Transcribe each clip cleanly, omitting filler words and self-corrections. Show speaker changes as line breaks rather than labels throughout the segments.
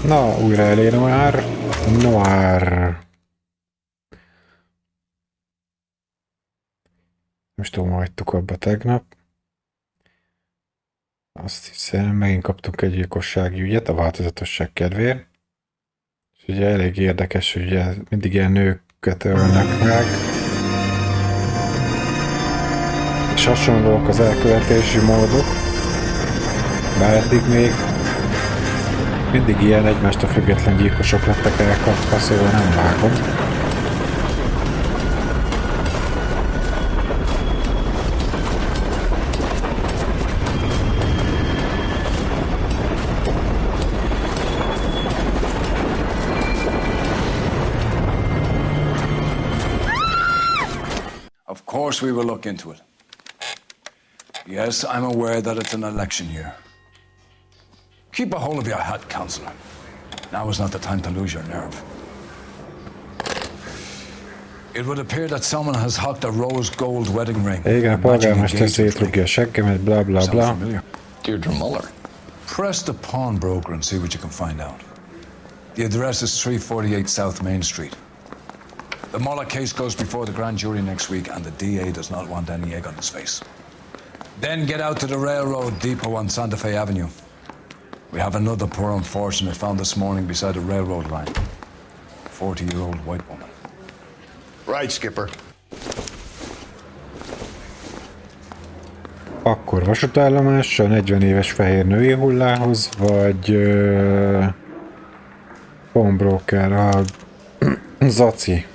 Na, újra elé Noire. Noire. Most tudom, hagytuk abba tegnap. Azt hiszem, megint kaptunk egy gyilkossági ügyet a változatosság kedvéért. És ugye elég érdekes, hogy ugye mindig ilyen nőket ölnek meg. És hasonlóak az elkövetési módok. Bár eddig még mindig ilyen egymástól független gyilkosok lettek elkapva, szóval nem vágom.
Of course we will look into it. Yes, I'm aware that it's an election year. Keep a hold of your hat, Councillor. Now is not the time to lose your nerve. It would appear that someone has hocked a rose gold wedding ring.
Igen, a polgármester szétrugja a seggemet, bla bla bla.
Deirdre Muller. Press the pawnbroker and see what you can find out. The address is 348 South Main Street. The Muller case goes before the grand jury next week, and the DA does not want any egg on his face. Then get out to the railroad depot on Santa Fe Avenue. We have another poor unfortunate found this morning beside a railroad line. 40-year-old white woman.
Right, Skipper.
Akkor vasútállomás a 40 éves fehér női hullához, vagy pawnbroker a Zaci.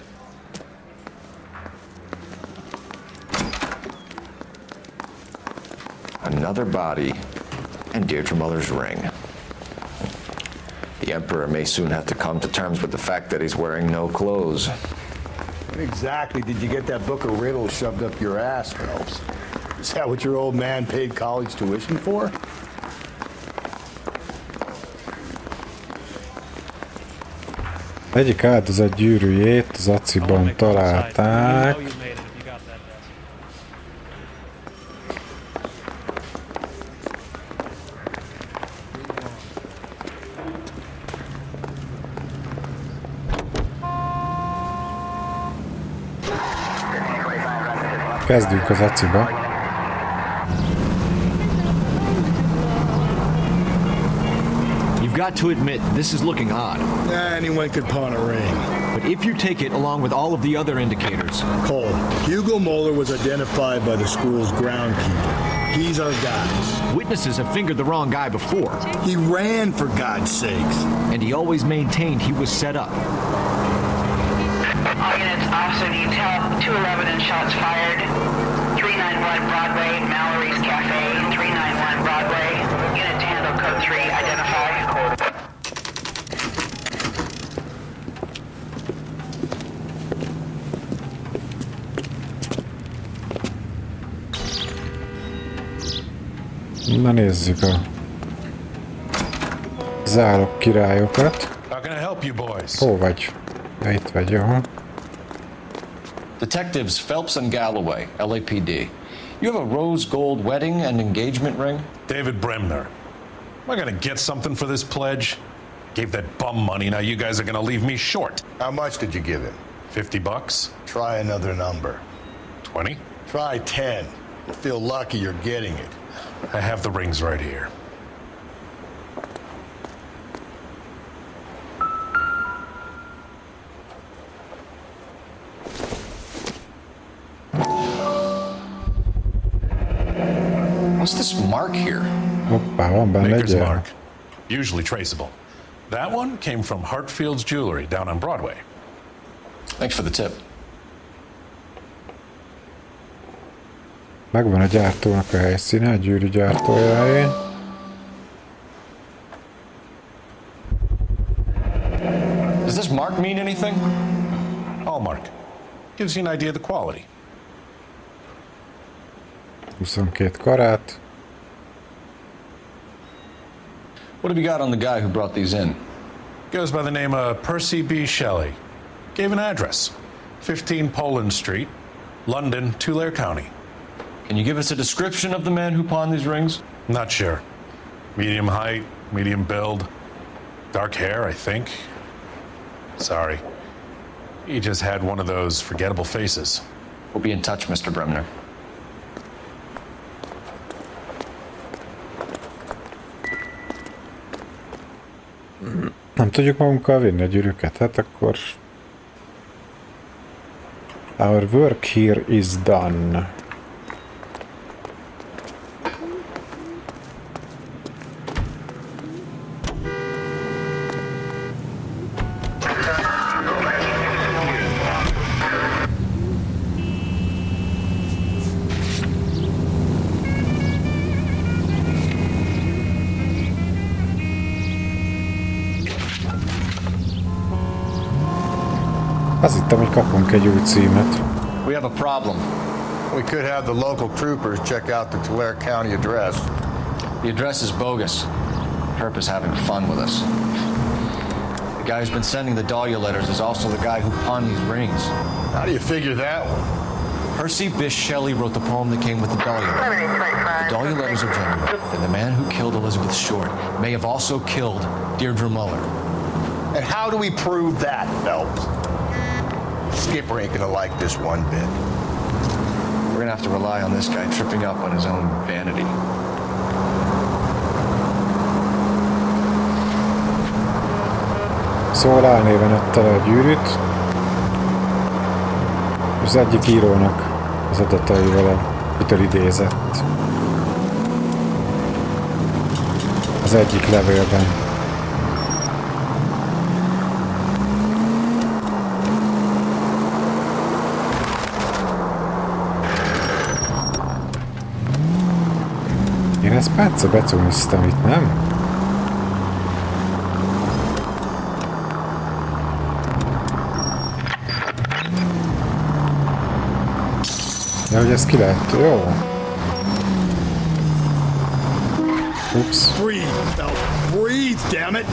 Another body and Deirdre Muller's ring. The Emperor may soon have to come to terms with the fact that he's wearing no clothes.
When exactly did you get that book of riddles shoved up your ass, Phelps? Is that what your old man paid college tuition for?
Egyik áldozat gyűrűjét az Aciban találták. Kezdjük az Aciba.
You've got to admit, this is looking odd.
Anyone could pawn a ring.
But if you take it along with all of the other indicators...
Cole, Hugo Moeller was identified by the school's groundkeeper. He's our guy.
Witnesses have fingered the wrong guy before.
He ran, for God's sakes.
And he always maintained he was set up.
All units, officer detail, 211 and shots fired. 391 Broadway, Mallory's Cafe, 391 Broadway. Unit to handle code 3, identify.
Na nézzük a zálog királyokat. Hol vagy? Ja, itt vagy, jó.
Detectives Phelps and Galloway, LAPD. You have a rose gold wedding and engagement ring?
David Bremner. Am I gonna get something for this pledge? Gave that bum money, now you guys are gonna leave me short.
How much did you give him?
$50?
Try another number.
20?
Try 10. You'll feel lucky you're getting it.
I have the rings right here.
What's this mark here?
Hoppá, van benne
Maker's
egy
mark. Usually traceable. That one came from Hartfield's Jewelry down on Broadway.
Thanks for the tip.
Megvan a gyártónak a helyszíne, a gyűrű gyártójáé.
Does this mark mean anything?
Hallmark. Gives you an idea of the quality.
22 karát.
What have you got on the guy who brought these in?
Goes by the name of Percy B. Shelley. Gave an address. 15 Poland Street, London, Tulare County.
Can you give us a description of the man who pawned these rings?
Not sure. Medium height, medium build. Dark hair, I think. Sorry. He just had one of those forgettable faces.
We'll be in touch, Mr. Bremner.
Nem tudjuk magunkkal vinni a gyűrűket, hát akkor... Our work here is done. Azt hittem, hogy kapunk egy új címet.
We have a problem.
We could have the local troopers check out the Tulare County address.
The address is bogus. Herb is having fun with us. The guy who's been sending the Dahlia letters is also the guy who pawned these rings.
How do you figure that one?
Percy Bysshe Shelley wrote the poem that came with the Dahlia letters. The Dahlia letters are genuine, and the man who killed Elizabeth Short may have also killed Deirdre Muller.
And how do we prove that, Phelps? Skipper ain't gonna like this one bit.
We're gonna have to rely on this guy tripping up on his own vanity.
Szóval álnéven adta le a gyűrűt. Az egyik írónak az adataival, amitől idézett. Az egyik levélben. Én ezt perce becumiztam itt, nem? De hogy ez ki lehet? Jó. Ups.
Breathe, breathe, damn it!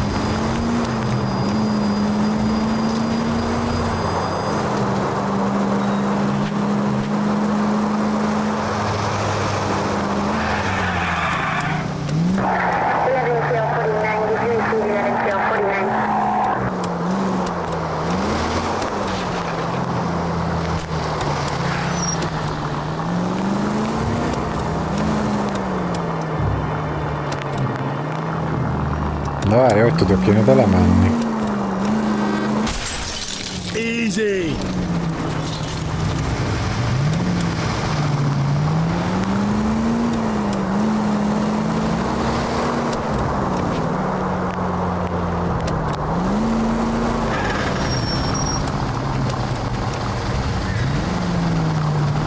Na várj, hogy tudok én oda lemenni?
Easy!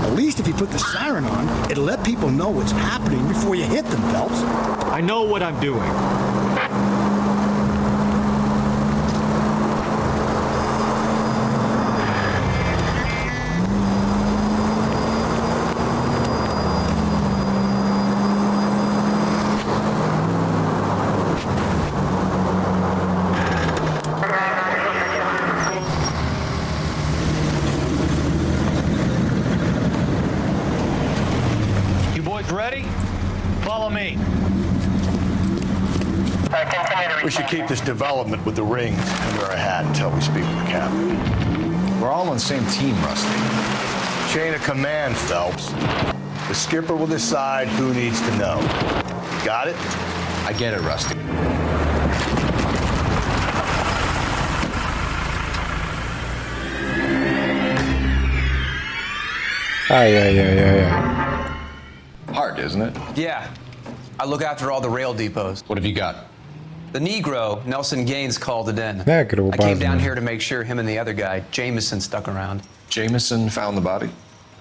At least if you put the siren on, it'll let people know what's happening before you hit them, Phelps.
I know what I'm doing. Ready? Follow me.
We should keep this development with the rings under our hat until we speak with the captain.
We're all on the same team, Rusty.
Chain of command, Phelps. The skipper will decide who needs to know. Got it?
I get it, Rusty.
Ajajajajaj.
Hard, isn't it?
Yeah. I look after all the rail depots.
What have you got?
The Negro, Nelson Gaines, called it in.
Negro,
I came down
Basman.
here to make sure him and the other guy, Jameson, stuck around.
Jameson found the body?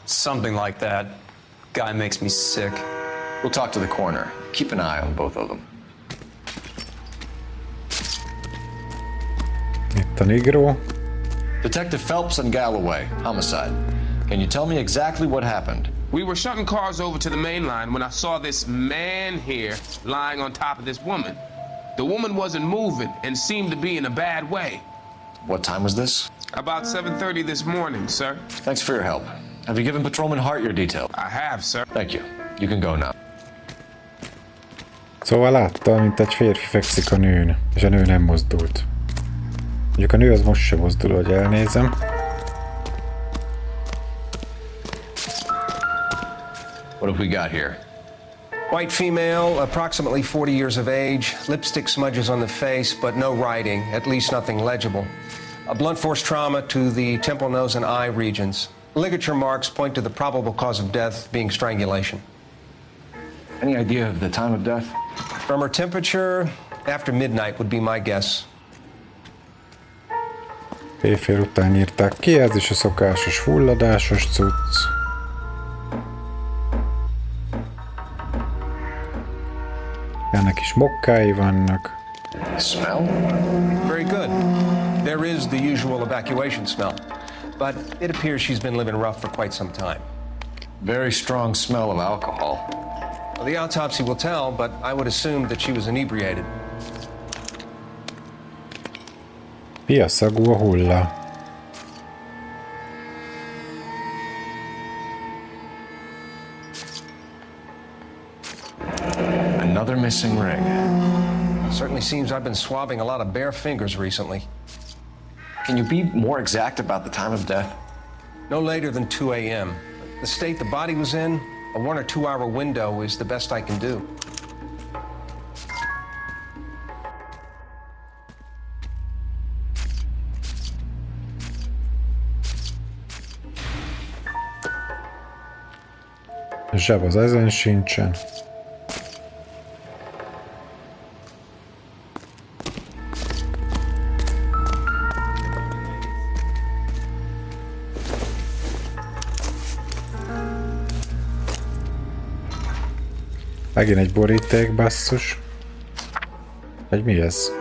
Something like that. Guy makes me sick.
We'll talk to the coroner. Keep an eye on both of them.
Itt a Negro.
Detective Phelps and Galloway, homicide. Can you tell me exactly what happened?
We were shutting cars over to the main line when I saw this man here lying on top of this woman. The woman wasn't moving and seemed to be in a bad way.
What time was this?
About 7:30 this morning, sir.
Thanks for your help. Have you given Patrolman Hart your details?
I have, sir.
Thank you. You can go now.
Szóval látta, mint egy férfi fekszik a nőn, és a nő nem mozdult. Mondjuk a nő az most sem mozdul, hogy elnézem.
What have we got here?
White female, approximately 40 years of age, lipstick smudges on the face, but no writing, at least nothing legible. A blunt force trauma to the temple, nose, and eye regions. Ligature marks point to the probable cause of death being strangulation.
Any idea of the time of death?
From her temperature, after midnight would be my guess.
Éjfél után írták ki, ez is a szokásos fulladásos cucc. Ennek is mokkái vannak.
Smell?
Very good. There is the usual evacuation smell, but it appears she's been living rough for quite some time.
Very strong smell of alcohol.
Well, the autopsy will tell, but I would assume that she was inebriated.
Piaszagú a hulla.
Another missing ring.
Certainly seems I've been swabbing a lot of bare fingers recently.
Can you be more exact about the time of death?
No later than 2 a.m. The state the body was in, a 1 or 2 hour window is the best I can do.
Zseb az ezen sincsen. Megint egy boríték, basszus. Vagy mi ez?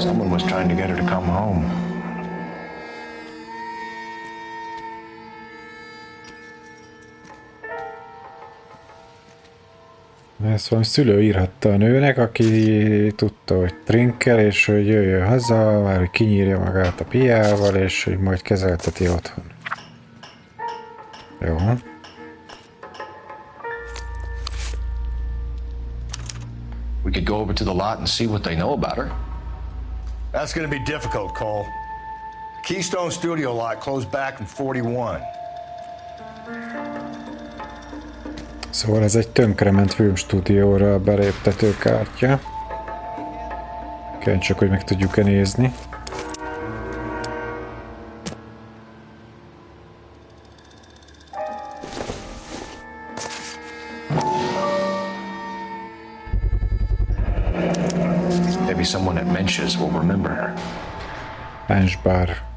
Someone was trying to get her to come home.
Ezt valami szülő írhatta a nőnek, aki tudta, hogy trinkel, és hogy jöjjön haza, már hogy kinyírja magát a piával, és hogy majd kezelteti otthon. Jó.
We could go over to the lot and see what they know about her.
That's gonna be difficult, Cole. Keystone Studio lot closed back in 41.
Szóval ez egy tönkrement filmstúdióra beléptető kártya. Csak hogy meg tudjuk-e nézni.
Maybe someone at Mensch's will remember her.
Menschbar.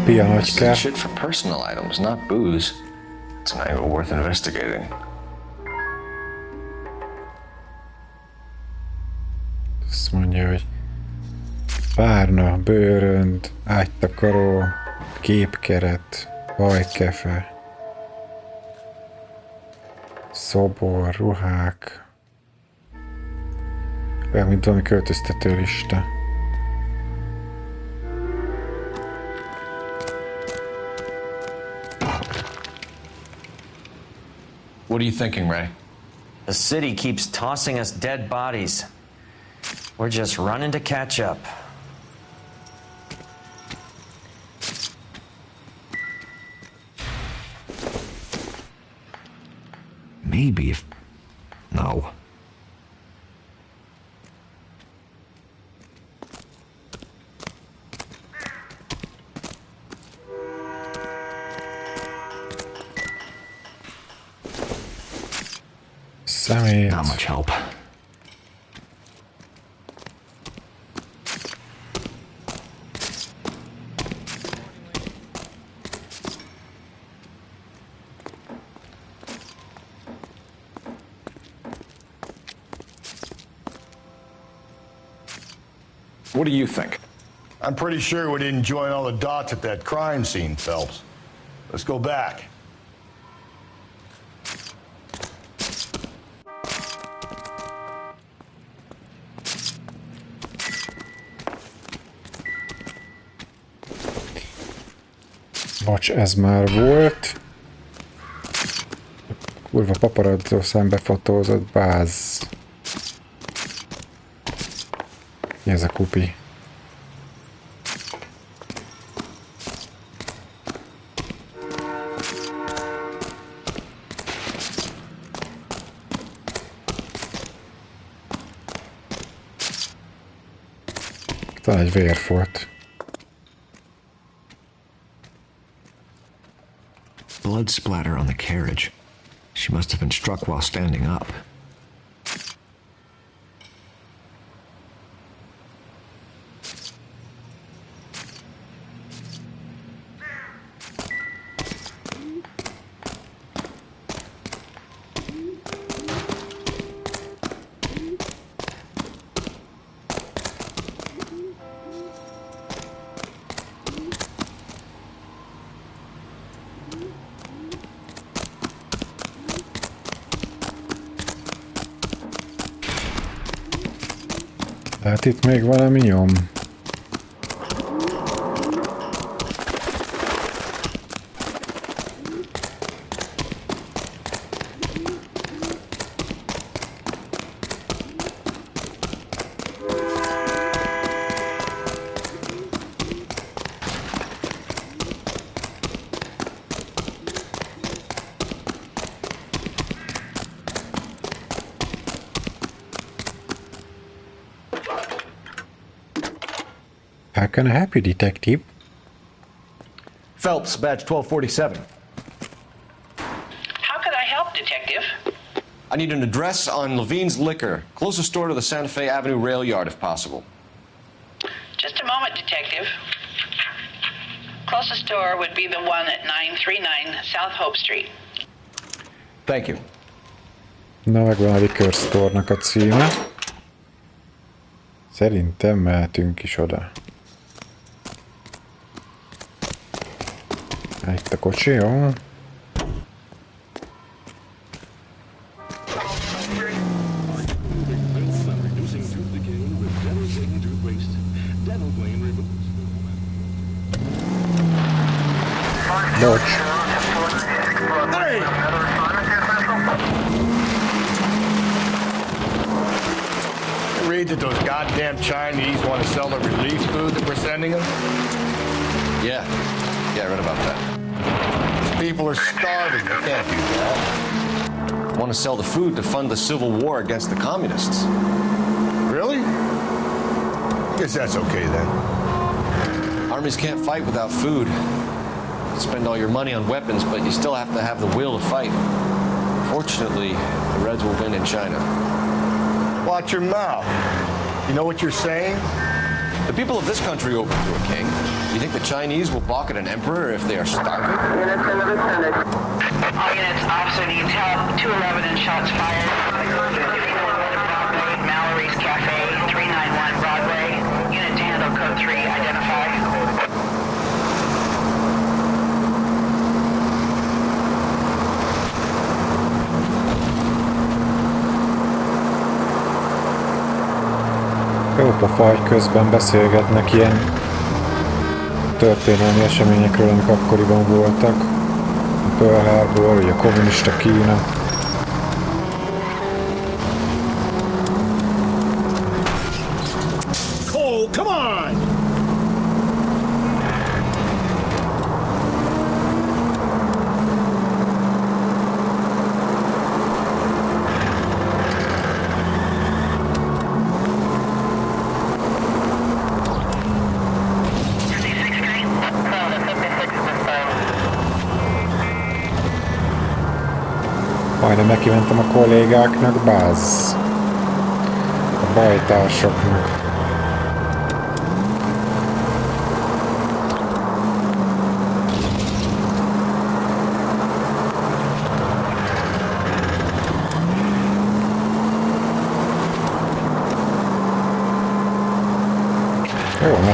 Pia nagyka.
Shit for personal items, not booze. It's an angle worth investigating.
Azt mondja, hogy párna, bőrönd, ágytakaró, képkeret, hajkefe, szobor, ruhák. Olyan, mint valami költöztető lista.
What are you thinking, Ray?
The city keeps tossing us dead bodies. We're just running to catch up.
Maybe if... No.
Szemét.
Not much help. What do you think?
I'm pretty sure we didn't join all the dots at that crime scene, Phelps. Let's go back.
Bocs, ez már volt. Kurva paparazzó szembefotózott báz. Mi ez a kupi? Talán egy vérfolt.
Blood splatter on the carriage. She must have been struck while standing up.
Hát itt még valami nyom. How can I help you, detective?
Phelps, badge 1247.
How could I help, Detective?
I need an address on Levine's Liquor. Closest store to the Santa Fe Avenue rail yard, if possible.
Just a moment, Detective. Closest store would be the one at 939 South Hope Street.
Thank you.
Na, megvan a Liquor Store-nak a címe. Szerintem mehetünk is oda. Itt a kocsi, jó? Bocs.
Read that those goddamn Chinese want to sell the relief food that we're sending them?
Yeah, I read about that.
People are starving. They can't do that.
Want to sell the food to fund the civil war against the communists.
Really? Guess that's okay then.
Armies can't fight without food. Spend all your money on weapons, but you still have to have the will to fight. Fortunately, the Reds will win in China.
Watch your mouth. You know what you're saying?
The people of this country open to a king. You think the Chinese will balk at an emperor if they are starving?
All units, officer detail 211 and shots fired. Broadway, Mallory's Cafe, 391 Broadway. Unit to handle code 3, identify.
Jó pofa, hogy közben beszélgetnek ilyen történelmi eseményekről, amik akkoriban voltak. A Pearl Harbor, vagy a kommunista Kína.
Cole, come on!
Majdnem nekimentem a kollégáknak, bázz. A bajtársaknak.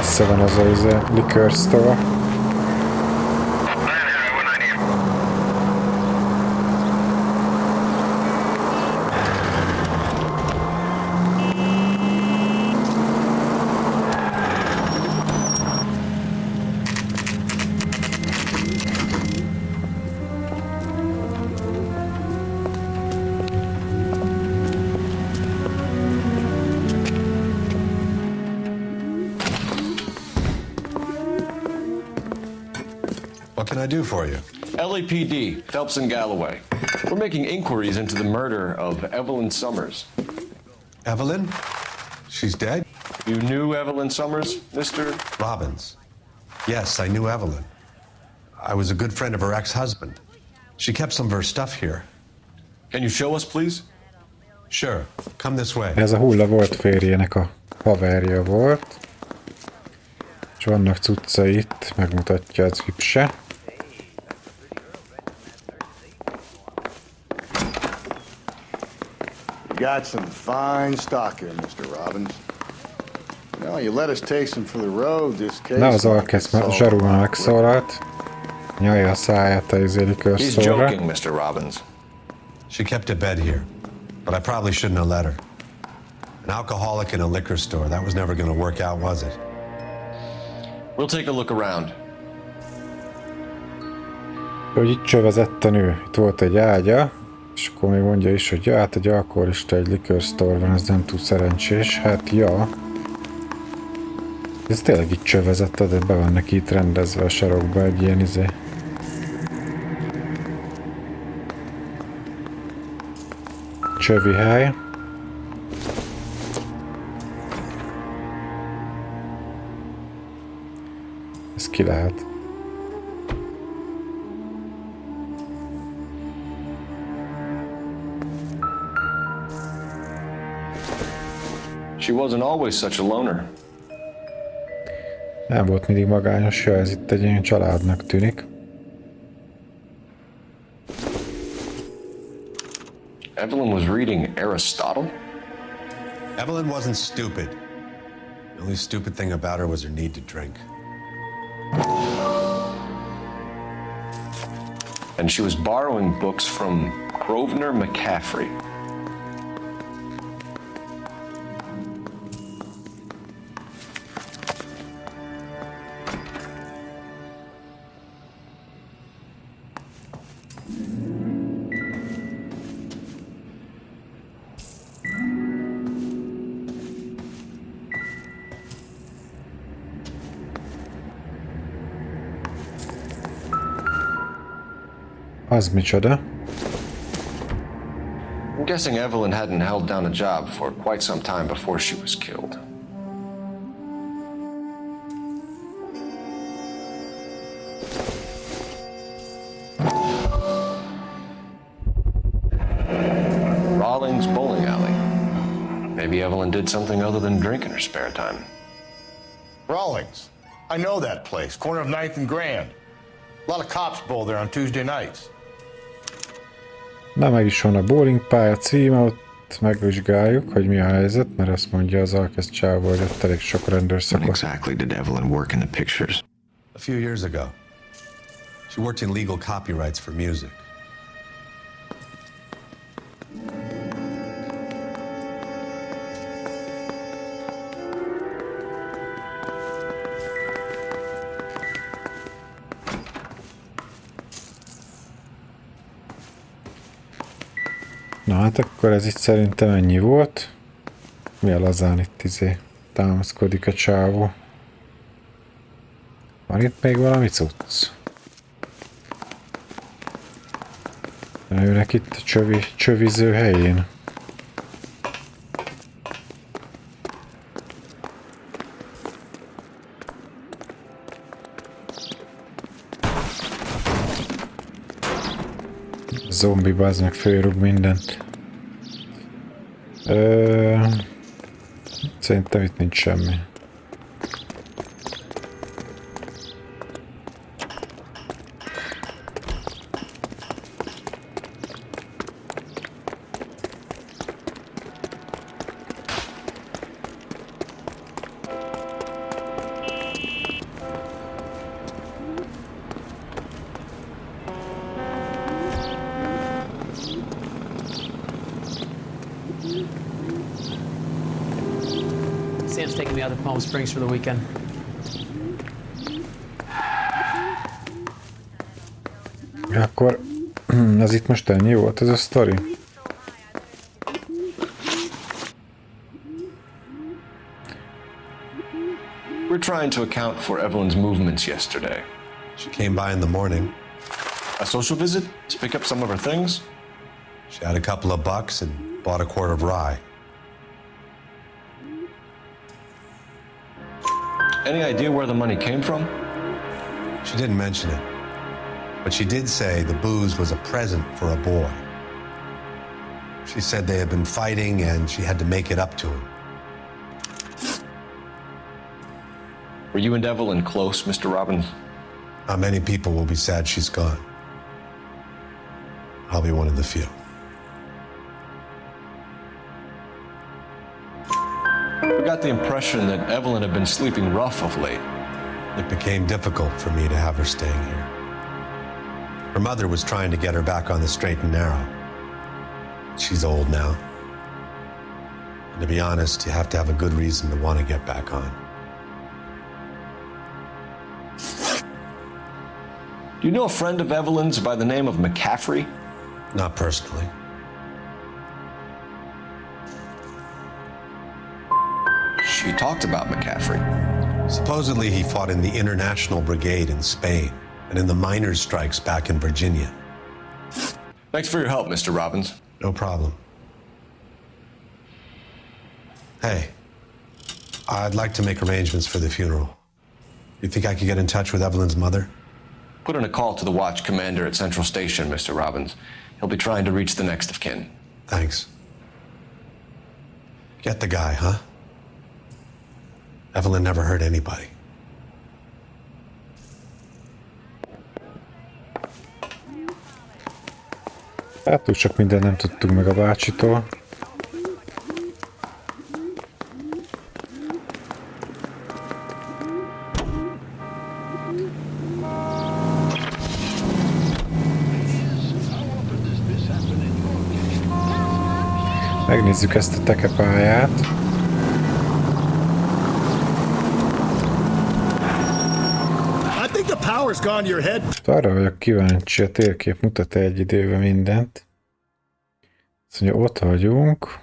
messze van az a liquor store.
What can I do for you?
LAPD, Phelps and Galloway. We're making inquiries into the murder of Evelyn Summers.
Evelyn? She's dead?
You knew Evelyn Summers, Mr.
Robbins. Yes, I knew Evelyn. I was a good friend of her ex-husband. She kept some of her stuff here.
Can you show us, please?
Sure. Come this way.
Ez a Hulla volt férjének a haverja volt. És vannak cuccai itt, megmutatja az hipse.
You got some fine stock here, Mr. Robbins. No, you let us take some for the road. This case.
Na, az alkezd zsarulna megszólalt. Nyalja a száját a liquor
He's
store-ra.
joking, Mr. Robbins.
She kept a bed here, but I probably shouldn't have let her. An alcoholic in a liquor store, that was never going to work out, was it?
We'll take a look around.
Hogy itt csövezett a nő. Itt volt egy ágya, és akkor még mondja is, hogy ja, hát egy alkoholista, egy liquor store van, ez nem túl szerencsés. Hát ja. Ez tényleg itt csövezett, de be van neki itt rendezve a sarokba egy ilyen izé. Csövi hely. Ez ki lehet?
She wasn't always such a loner.
Nem volt mindig magányos, ja, ez itt egy ilyen családnak tűnik.
Evelyn was reading Aristotle?
Evelyn wasn't stupid. The only stupid thing about her was her need to drink.
And she was borrowing books from Grosvenor McCaffrey.
Az micsoda?
I'm guessing Evelyn hadn't held down a job for quite some time before she was killed. Rawlings Bowling Alley. Maybe Evelyn did something other than drink in her spare time.
Rawlings. I know that place. Corner of 9th and Grand. A lot of cops bowl there on Tuesday nights.
Na, meg is van a bowling pálya címe, ott megvizsgáljuk, hogy mi a helyzet, mert azt mondja az alkezd csávó, hogy ott elég sok rendőr szakott.
Exactly did Evelyn work in the pictures?
A few years ago. She worked in legal copyrights for music.
Na hát akkor ez itt szerintem ennyi volt. Mi a lazán itt támaszkodik a csávó. Van itt még valami cucc? Őnek itt a csöviző helyén. Zombi bazd meg fölrúg mindent. Szerintem itt nincs semmi.
brother's taking me out to Palm Springs for the weekend.
Akkor ez itt most ennyi volt ez a sztori?
We're trying to account for Evelyn's movements yesterday.
She came by in the morning.
A social visit to pick up some of her things?
She had a couple of bucks and bought a quart of rye.
Any idea where the money came from?
She didn't mention it, but she did say the booze was a present for a boy. She said they had been fighting and she had to make it up to him.
Were you and Evelyn close, Mr. Robbins?
Not many people will be sad she's gone. I'll be one of the few.
We got the impression that Evelyn had been sleeping rough of late.
It became difficult for me to have her staying here. Her mother was trying to get her back on the straight and narrow. She's old now. And to be honest, you have to have a good reason to want to get back on.
Do you know a friend of Evelyn's by the name of McCaffrey?
Not personally.
She talked about McCaffrey.
Supposedly he fought in the International Brigade in Spain and in the miners' strikes back in Virginia.
Thanks for your help, Mr. Robbins.
No problem. Hey, I'd like to make arrangements for the funeral. You think I could get in touch with Evelyn's mother?
Put in a call to the watch commander at Central Station, Mr. Robbins. He'll be trying to reach the next of kin.
Thanks. Get the guy, huh? Evelyn never hurt anybody.
Hát túl sok mindent nem tudtunk meg a bácsitól. Megnézzük ezt a tekepályát. Arra vagyok kíváncsi, a térkép mutat egy időben mindent. Azt mondja, ott vagyunk.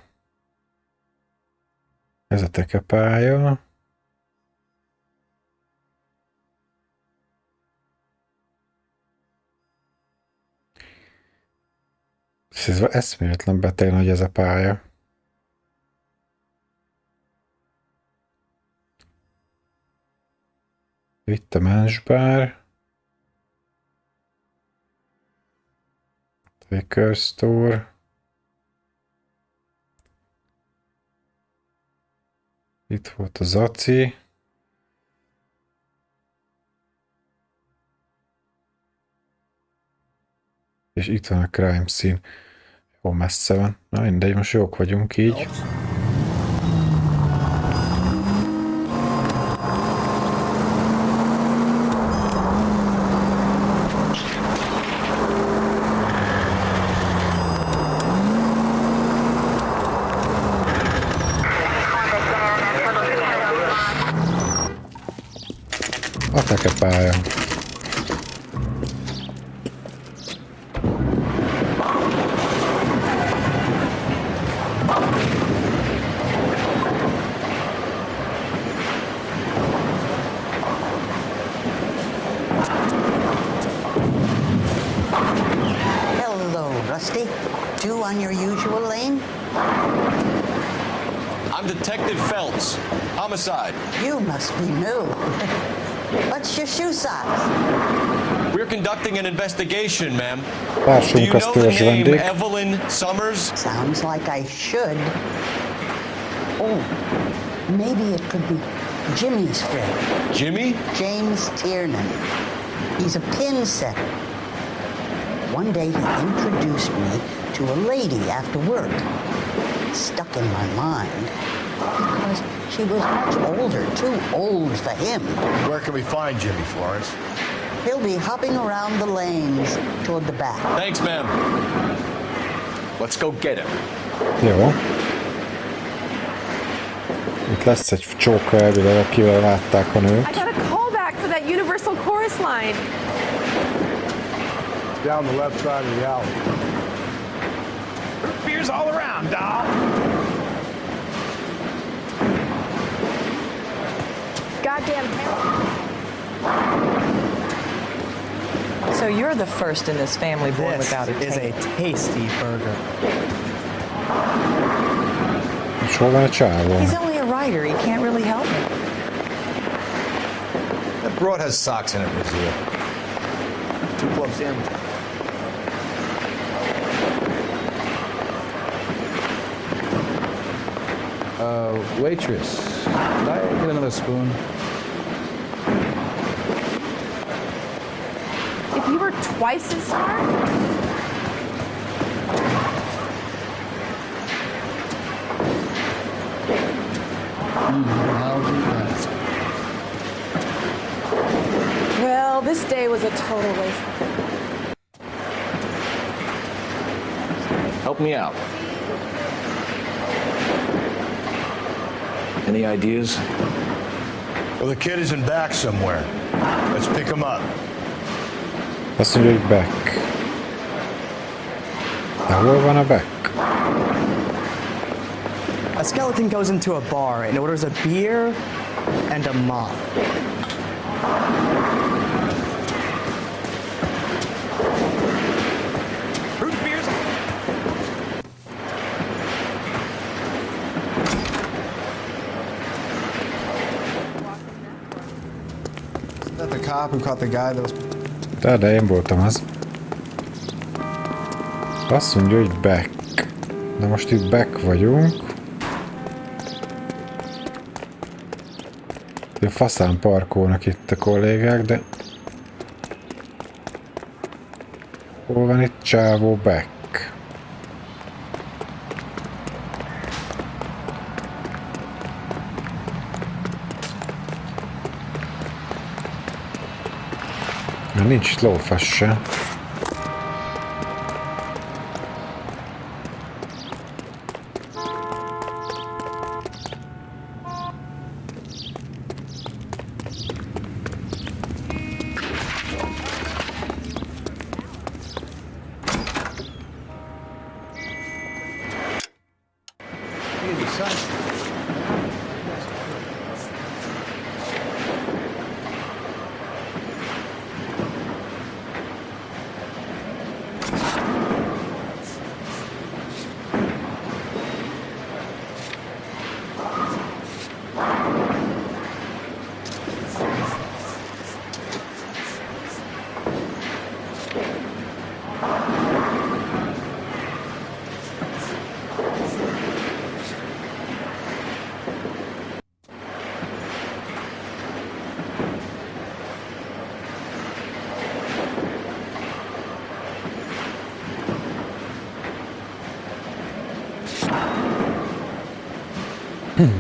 Ez a tekepálya. Ez eszméletlen beteg nagy ez a pálya. Itt a mensbár. Liquor store. Itt volt a zaci. És itt van a crime scene. Jó messze van. Na mindegy, most jók vagyunk így. A tekepálya.
Two on your usual lane?
I'm Detective Phelps. Homicide.
You must be new. What's your shoe size?
We're conducting an investigation, ma'am. Do
Társunk
you know the
köztös
name
vendég.
Evelyn Summers?
Sounds like I should. Oh, maybe it could be Jimmy's friend.
Jimmy?
James Tiernan. He's a pin setter. One day he introduced me to a lady after work. It stuck in my mind because she was much older, too old for him.
Where can we find Jimmy, Florence?
He'll be hopping around the lanes toward the back.
Thanks, ma'am. Let's go get him.
Jó. Itt lesz egy csóka elvileg, akivel látták a
I
nőt.
got a callback for that Universal chorus line.
Down the left side of the alley.
Beers all around, doll.
Goddamn hell.
So you're the first in this family born without a taste.
This is a tasty burger.
És hol van a csávó?
He's only a writer. He can't really help me.
That broad has socks in it, Brazil. 2 club sandwiches.
Waitress, could I get another spoon?
If you were twice as smart, well, this day was a total waste.
Help me out. Any ideas?
Well, the kid is in back somewhere. Let's pick him up.
Azt mondja, hogy back. De hol van a back?
A skeleton goes into a bar and orders a beer and a mop.
Root beers.
Isn't that the cop who caught the guy that was...
De én voltam az. Azt mondja, hogy back. De most itt back vagyunk. De faszán parkolnak itt a kollégák, de... Hol van itt csávó back? Mert nincs itt lófasz se.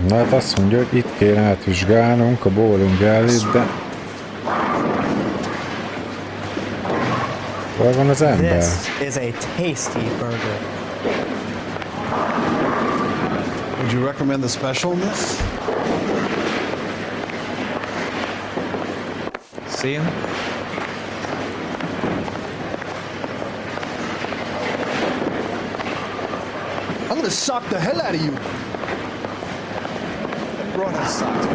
Na hát azt mondja, hogy itt kéne átvizsgálnunk a bowling alley-t, de... Hol van az ember?
This is a tasty burger.
Would you recommend the special in this?
See him?
I'm gonna sock the hell out of you. That broad has socks.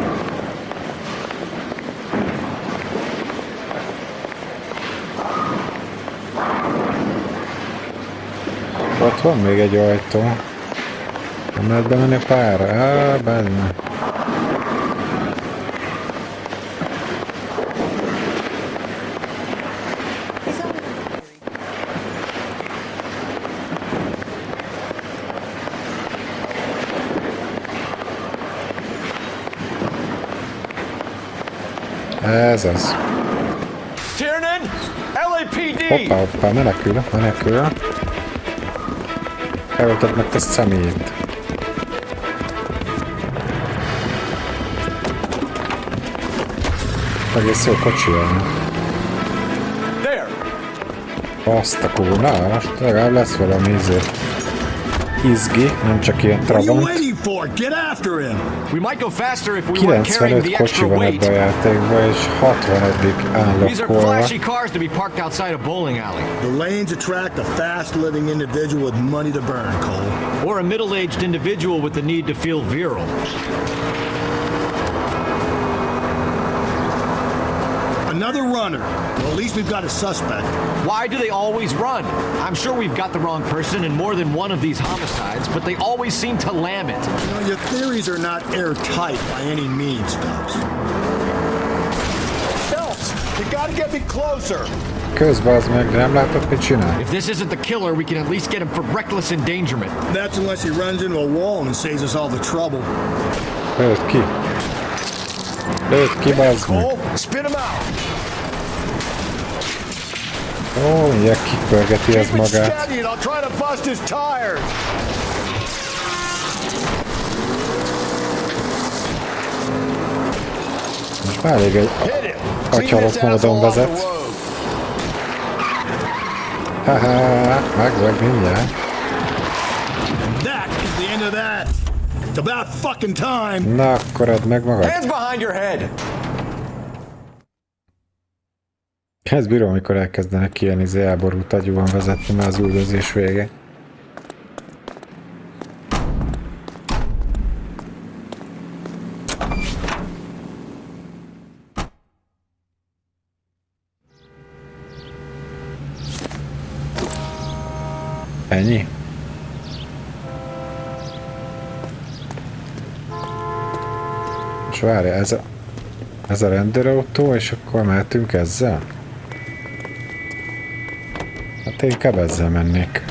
Ott van még egy ajtó. Nem lehet bemenni a párra? Benne. Ez az.
Tiernan! LAPD!
Hoppá, menekül. Elölted meg te szemét. Egész jó kocsi van.
There!
Azt a kúr, na, most legalább lesz valami ízért. izgi, nem csak ilyen trabant.
We might go faster if we weren't carrying
95
the
kocsi
extra
van
weight.
ebbe a játékba, és 60-ig
These are
állokkolva.
flashy cars to be parked outside a bowling alley.
The lanes attract a fast-living individual with money to burn, Cole.
Or a middle-aged individual with the need to feel virile.
Another runner. Well, at least we've got a suspect.
Why do they always run? I'm sure we've got the wrong person in more than one of these homicides, but they always seem to lam it.
You know, your theories are not airtight by any means, Phelps. Phelps, you gotta get me closer.
Közben az meg nem látod, mit csinál?
If this isn't the killer, we can at least get him for reckless endangerment.
That's unless he runs into a wall and saves us all the trouble.
Lőtt ki. Lőtt ki, bazd meg.
Spit him out.
Ó, mindjárt kipörgeti ez magát.
I'll try to bust his tires.
Most már elég egy atyalott módon vezet. Haha, megvagy mindjárt.
That is the end of that. It's about fucking time.
Na, akkor add meg magad.
Hands behind your head.
Ez bírom, amikor elkezdenek ilyen elborult agyúan vezetni, mert az üldözés vége. Ennyi? És várja, ez a rendőrautó, és akkor mehetünk ezzel? Hát én inkább ezzel mennék.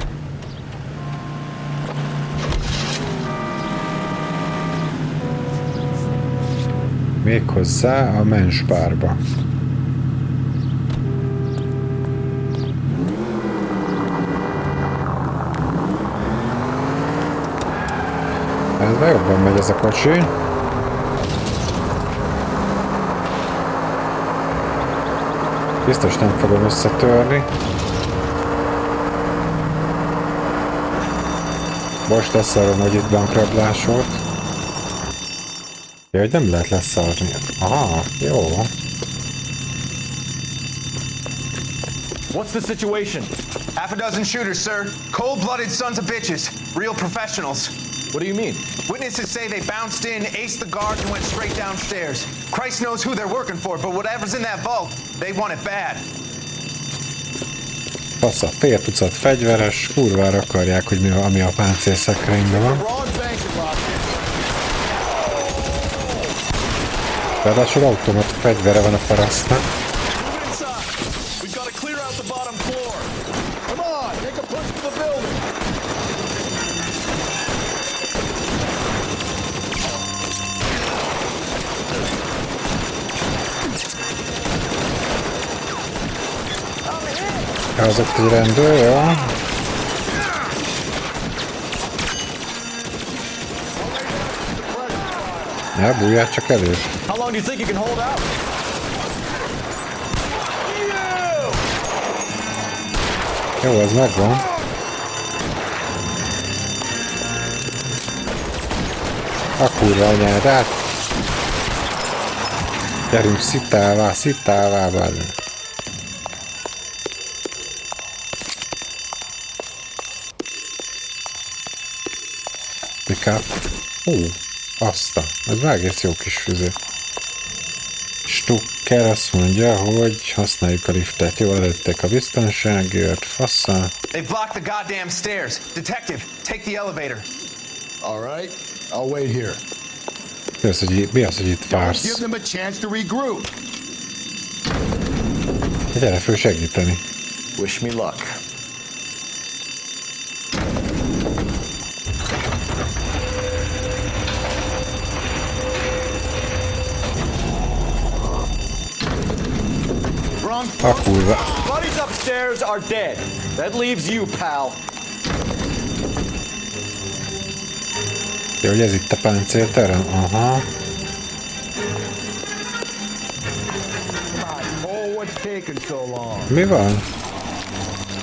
Méghozzá a mensbárba. Ez már jobban megy ez a kocsi. Biztos nem fogom összetörni. Most leszarom, hogy itt bankrablás volt. Ja, hogy nem lehet leszarni. Aha, jó.
What's the situation? Half a dozen shooters, sir. Cold-blooded sons of bitches. Real professionals. What do you mean? Witnesses say they bounced in, aced the guards, and went straight downstairs. Christ knows who they're working for, but whatever's in that vault, they want it bad.
Passza, fél tucat fegyveres, kurvára akarják, hogy mi ami a páncélszekrényben van. Ráadásul automat fegyvere van a parasztnak. Az ott egy rendőr, jó? Ne, bújjál csak elő.
How long do you think you can hold out?
Jó, ez megvan. A kurva anyádát. Gyerünk szitálvá, bármi. Pick-up. Azta. Ez már egész jó kis füző. Stucker azt mondja, hogy használjuk a liftet. Jól előtték a biztonságért, fassa.
They've blocked the goddamn stairs. Detective, take the elevator.
All right, I'll wait here.
Mi az, hogy itt vársz?
Give them a chance to regroup.
Gyere föl segíteni.
Wish me luck.
A kurva.
Buddies upstairs are dead. That leaves you, pal.
Jó, hogy ez itt a páncélterem? Aha. Mi van?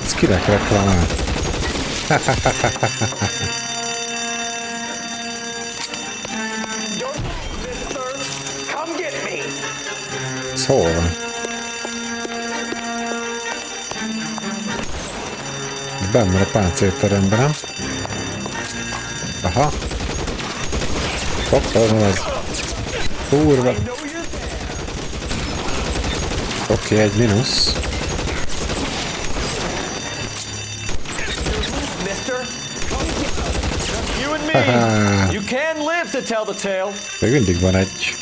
Ez kinek reklamál? Ez hol van? Benn van a páncélteremben, nem? Aha. Hoppá, nem ez. Kurva. Oké, egy mínusz. Haha.
You can live to tell the tale.
Még mindig van egy.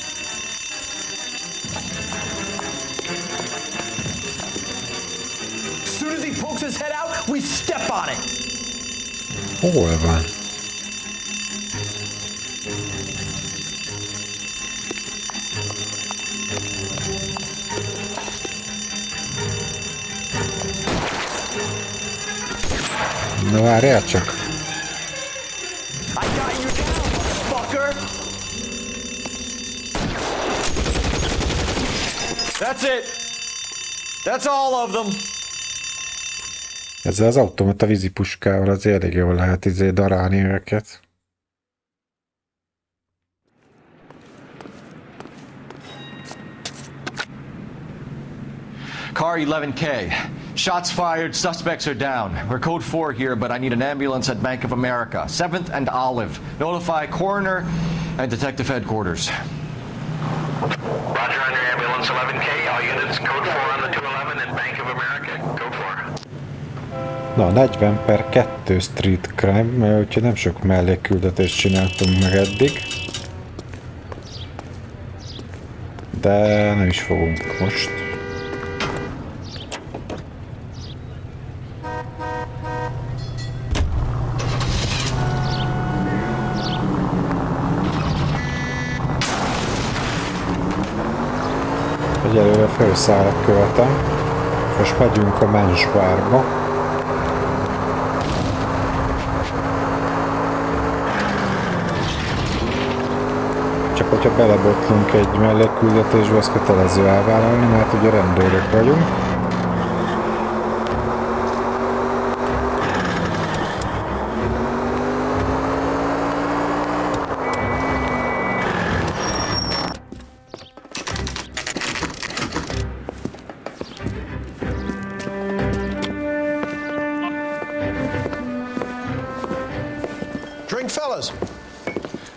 As soon as he pokes his head out, we step on it.
Hol van? Na várjál csak.
That's it. That's all of them.
Ezzel az automata vízipuskával az elég jól lehet darálni őket.
Car 11K. Shots fired, suspects are down. We're code 4 here, but I need an ambulance at Bank of America. 7th and Olive. Notify coroner and detective headquarters.
Roger on your ambulance 11K. All units code 4 on the 211 and Bank of America. Code 4.
Na, 40/2 street crime, úgyhogy nem sok mellékküldetést csináltunk meg eddig. De nem is fogunk most. Egyelőre felszállat követem. Most megyünk a mensbárba. Csak hogyha belebotlunk egy mellékküldetésbe, azt kötelező elvállalni, mert ugye rendőrök vagyunk.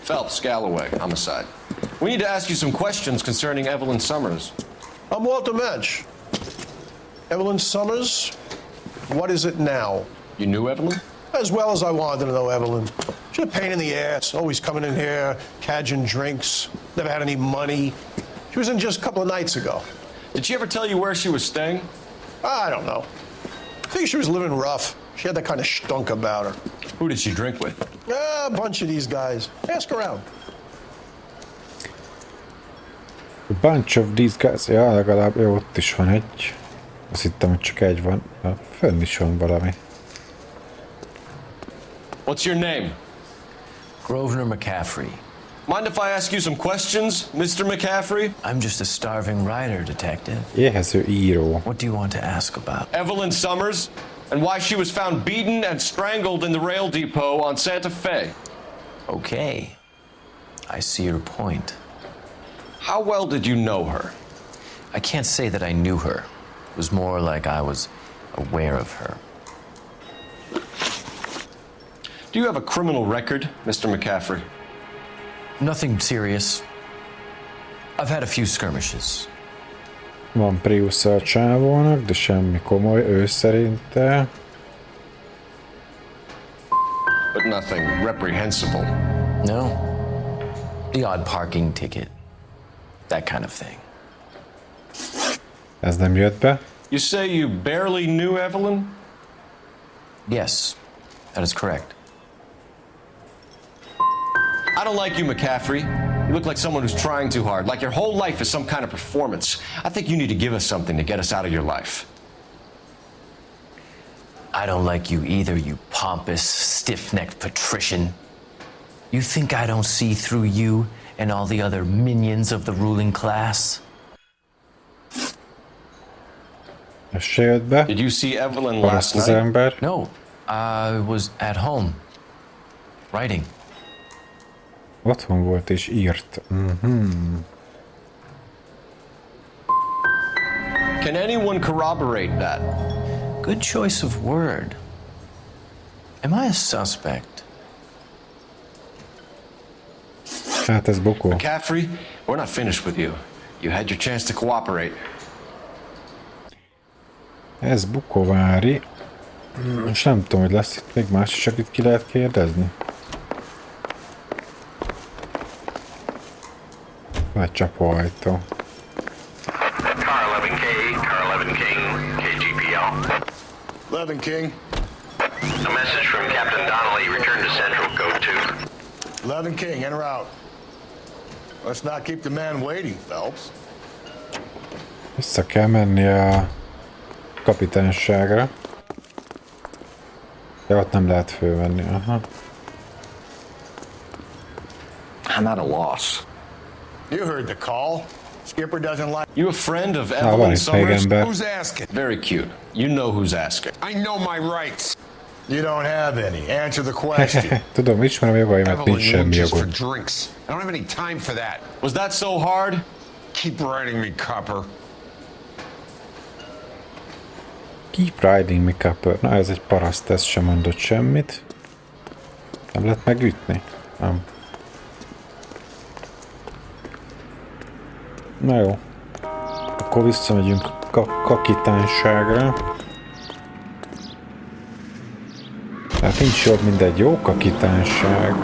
Phelps, Galloway, homicide. We need to ask you some questions concerning Evelyn Summers.
I'm Walter Mensch. Evelyn Summers? What is it now?
You knew Evelyn?
As well as I wanted to know Evelyn. She's a pain in the ass, always coming in here, cadging drinks, never had any money. She was in just a couple of nights ago.
Did she ever tell you where she was staying?
I don't know. I think she was living rough. She had that kind of stunk about her.
Who did she drink with?
A bunch of these guys. Ask around.
A bunch of these guys. Ja, legalább ott is van egy. Azt hittem, hogy csak egy van. Fönn is van valami.
What's your name?
Grosvenor McCaffrey.
Mind if I ask you some questions, Mr. McCaffrey?
I'm just a starving writer, detective.
Éhező író.
What do you want to ask about?
Evelyn Summers, and why she was found beaten and strangled in the rail depot on Santa Fe.
Okay. I see your point.
How well did you know her?
I can't say that I knew her. It was more like I was aware of her.
Do you have a criminal record, Mr. McCaffrey?
Nothing serious. I've had a few skirmishes.
Van Prius a csávónak, de semmi komoly, ő szerinte.
But nothing reprehensible.
No. The odd parking ticket. That kind of thing.
Ez nem jött be.
You say you barely knew Evelyn?
Yes, that is correct.
I don't like you, McCaffrey. You look like someone who's trying too hard, like your whole life is some kind of performance. I think you need to give us something to get us out of your life.
I don't like you either, you pompous, stiff-necked patrician. You think I don't see through you and all the other minions of the ruling class?
Ez se jött be.
Did you see Evelyn last
az
night?
ember.
No, I was at home, writing.
Otthon volt és írt.
Can anyone corroborate that?
Good choice of word. Am I a suspect?
Hát ez bukó.
McCaffrey, we're not finished with you. You had your chance to cooperate.
Ez bukovári. Most nem tudom, hogy lesz itt még más is, akit ki lehet kérdezni. Nagy csapóajtó.
Car 11K, Car 11 King, KGPL.
11 King.
A message from Captain Donnelly. Return to Central, code 2.
11 King, en route. Let's not keep the man waiting, Phelps.
Vissza kell menni a kapitányságra. De ott nem lehet fölvenni, aha.
I'm at a loss.
You heard the call. Skipper doesn't like...
You a friend of
van
Evelyn
itt még
Summers?
ember.
Who's asking?
Very cute. You know who's asking.
I know my rights. You don't have any. Answer the question.
Tudom, ismerem jogaimat, nincs semmi
just for
jogod.
drinks. I don't have any time for that.
Was that so hard?
Keep riding me, copper.
Keep riding me, copper. Na, ez egy paraszt, ez sem mondott semmit. Nem lehet megütni? Nem. Na jó. Akkor visszamegyünk kakitányságra. Hát nincs jobb, mint egy jó kakitányság.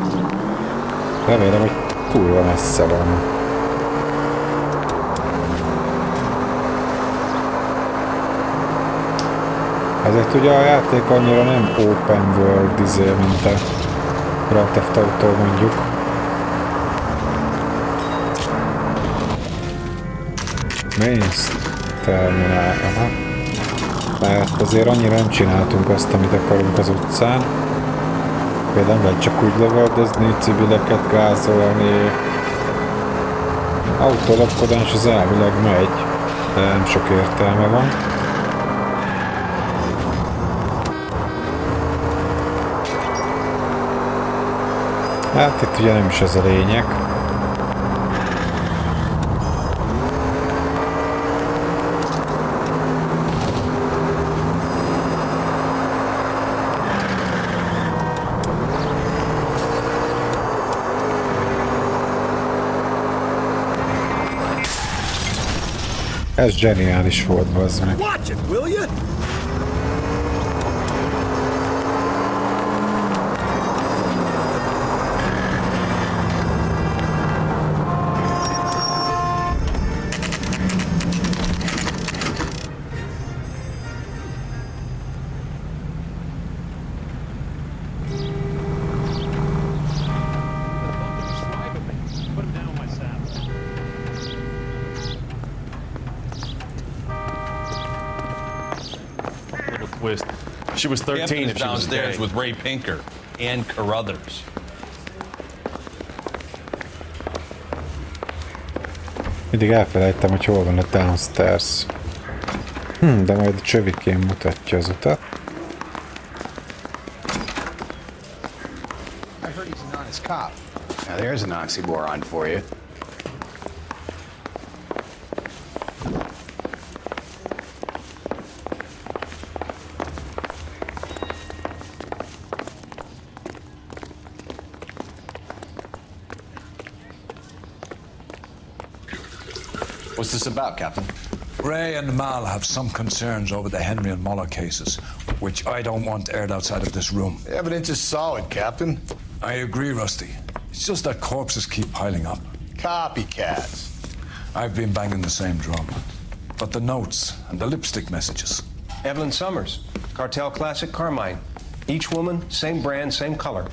Remélem, hogy kurva messze van. Ezért ugye a játék annyira nem open world izé, mint a Grand Theft Auto mondjuk. Mész terminál, aha. Mert azért annyira nem csináltunk azt, amit akarunk az utcán. Például nem lehet csak úgy lövöldözni, civileket gázolni. Autólapkodás az elvileg megy, de nem sok értelme van. Hát itt ugye nem is ez a lényeg. Ez zseniális volt, bazd meg.
Watch it, will you?
She was 13 if she was
downstairs
gay.
with Ray Pinker and Carruthers.
Mindig elfelejtem, hogy hol van a downstairs. De majd a csövikén mutatja az utat.
I heard he's an honest cop. Now there's an oxymoron for you.
What's this about, Captain?
Ray and Mal have some concerns over the Henry and Muller cases, which I don't want aired outside of this room.
The evidence is solid, Captain.
I agree, Rusty. It's just that corpses keep piling up.
Copycats.
I've been banging the same drum. But the notes and the lipstick messages.
Evelyn Summers, Cartel Classic Carmine. Each woman, same brand, same color.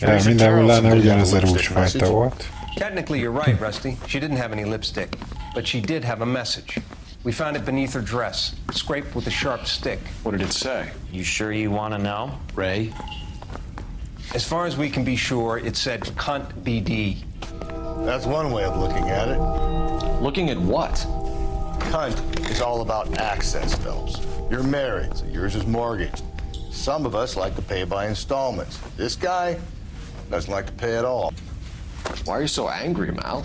Mindenhol lenne ugyanaz a rúzsfajta volt.
Technically, you're right, Rusty. She didn't have any lipstick. But she did have a message. We found it beneath her dress, scraped with a sharp stick.
What did it say?
You sure you want to know?
Ray?
As far as we can be sure, it said cunt BD.
That's one way of looking at it.
Looking at what?
Cunt is all about access, Phelps. You're married, so yours is mortgaged. Some of us like to pay by installments. This guy doesn't like to pay at all.
Why are you so angry, Mal?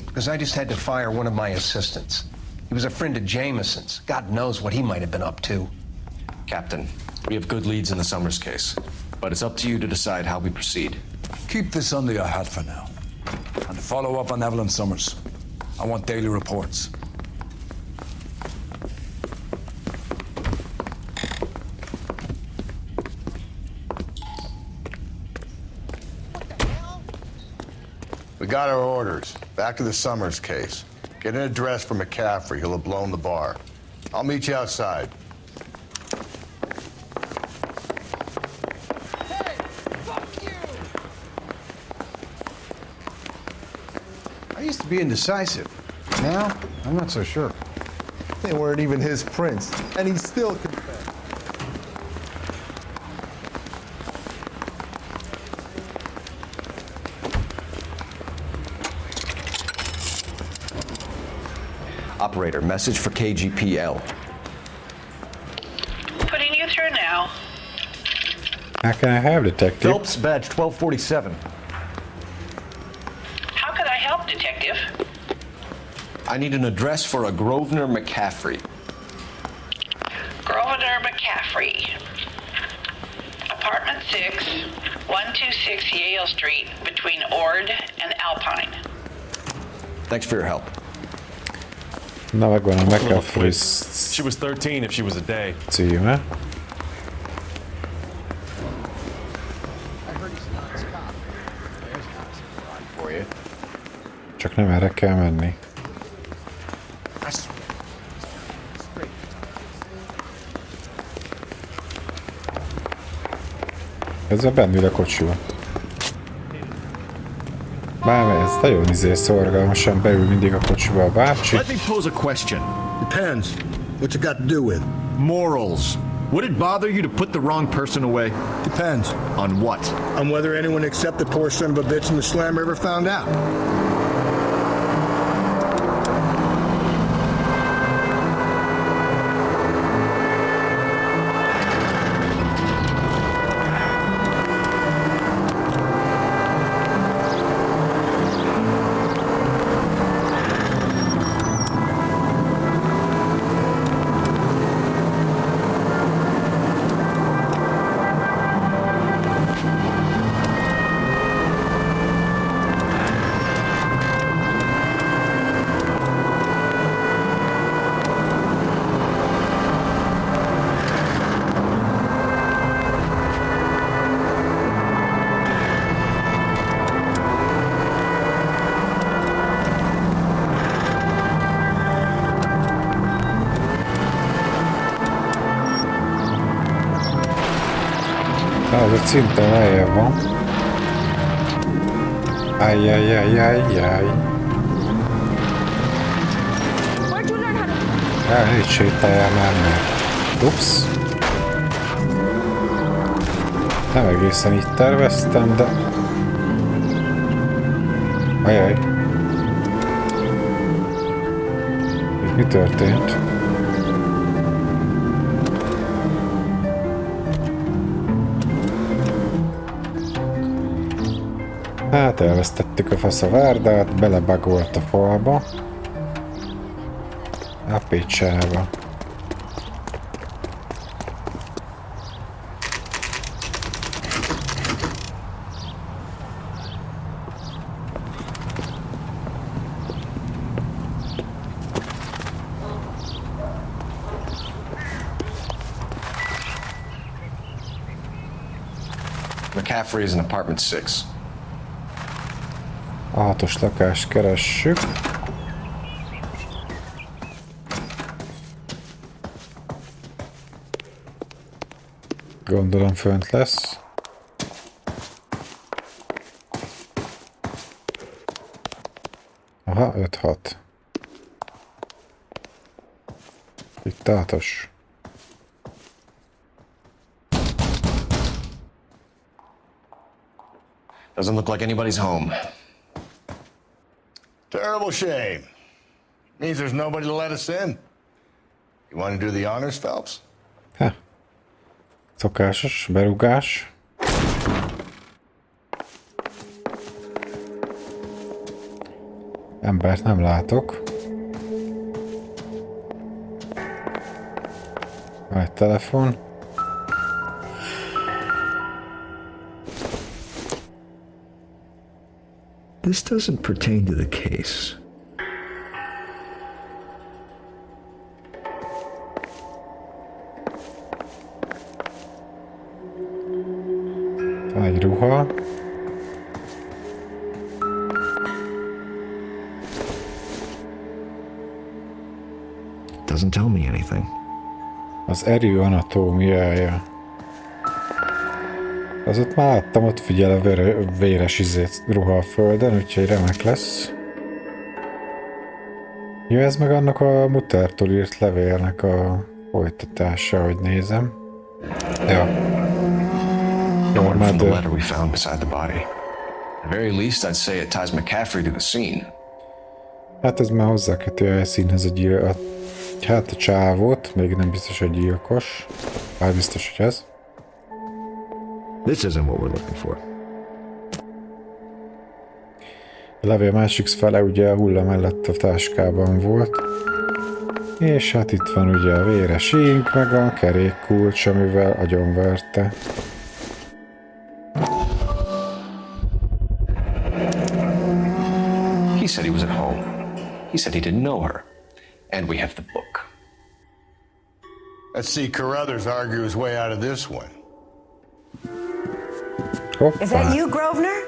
Because I just had to fire one of my assistants. He was a friend of Jameson's. God knows what he might have been up to.
Captain, we have good leads in the Summers case, but it's up to you to decide how we proceed.
Keep this under your hat for now. And follow up on Evelyn Summers. I want daily reports.
We got our orders. Back to the Summers case. Get an address for McCaffrey. He'll have blown the bar. I'll meet you outside.
I used to be indecisive. Now, I'm not so sure.
They weren't even his prints, and he still confessed.
Operator, message for KGPL.
Putting you through now.
How can I have, Detective?
Phelps, badge 1247.
How could I help, Detective?
I need an address for a Grosvenor McCaffrey.
Grosvenor McCaffrey. Apartment 6, 126 Yale Street, between Ord and Alpine.
Thanks for your help.
Na, megvan a McCaffrey
She was 13 if she was a day.
címe. Csak nem erre kell menni. Ezzel bennül a kocsiba. Bár ez nagyon szorgalmasan beül mindig a kocsiba a bácsi.
Let me pose a question. Depends. What's it got to do with? Morals. Would it bother you to put the wrong person away? Depends. On what? On whether anyone except the poor son of a bitch in the slammer ever found out.
Ez szinte lejjebb van. Ajjajjajjajjaj. Így sétáljál már meg. Ups. Nem egészen így terveztem, de... Ajaj. Itt mi történt? Hát elvesztettük a fasz a várdát, belebagolt a falba. A picsába.
McCaffrey is in apartment 6.
A 6-os lakást keressük. Gondolom fönt lesz. Aha, 5-6. Itt a 6-os.
Doesn't look like anybody's home.
Terrible shame. Means there's nobody to let us in. You want to do the honors, Phelps?
Szokásos berugás. Embert nem látok. Van egy telefon.
This doesn't pertain to the case.
Van egy ruha.
Doesn't tell me anything.
Az erő anatómiája. Az ott már láttam, ott figyel a véres ruha a földön, úgyhogy remek lesz. Jó, ez meg annak a Muttertól írt levélnek a folytatása, hogy nézem. Ja.
From the letter we found beside the body. At the very least, I'd say it ties McCaffrey to the scene.
Hát ez már hozzákötő a helyszínhez hát a csávót, még nem biztos, hogy gyilkos. Bár biztos, hogy ez.
This isn't what we're looking for.
A levél másik fele ugye a hulla mellett a táskában volt. És hát itt van ugye a véres ink, meg a kerékkulcs, amivel agyonverte.
He said he was at home. He said he didn't know her. And we have the book.
Let's see Carruthers argue his way out of this one.
Is that you, Grosvenor?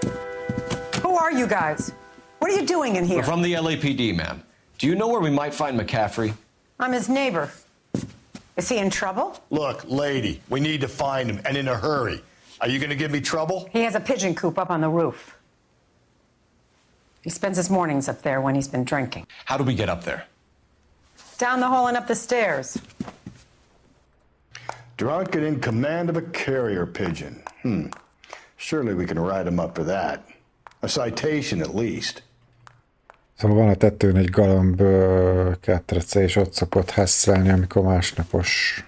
Who are you guys? What are you doing in here?
We're from the LAPD, ma'am. Do you know where we might find McCaffrey?
I'm his neighbor. Is he in trouble?
Look, lady, we need to find him, and in a hurry. Are you gonna give me trouble?
He has a pigeon coop up on the roof. He spends his mornings up there when he's been drinking.
How do we get up there?
Down the hall and up the stairs.
Drunk and in command of a carrier pigeon. Surely we can write him up for that. A citation at least.
Szóval van a tetőn egy galamb ketrece, és ott szokott hesszelni, amikor másnapos.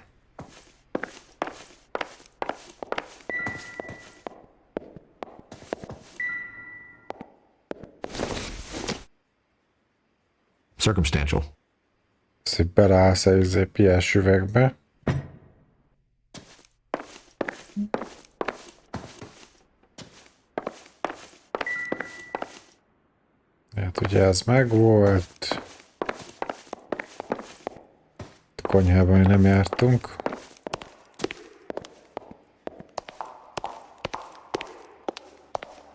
Circumstantial.
Szép beleállsz egy piás üvegbe. Hát ugye ez megvolt. A konyhában nem jártunk.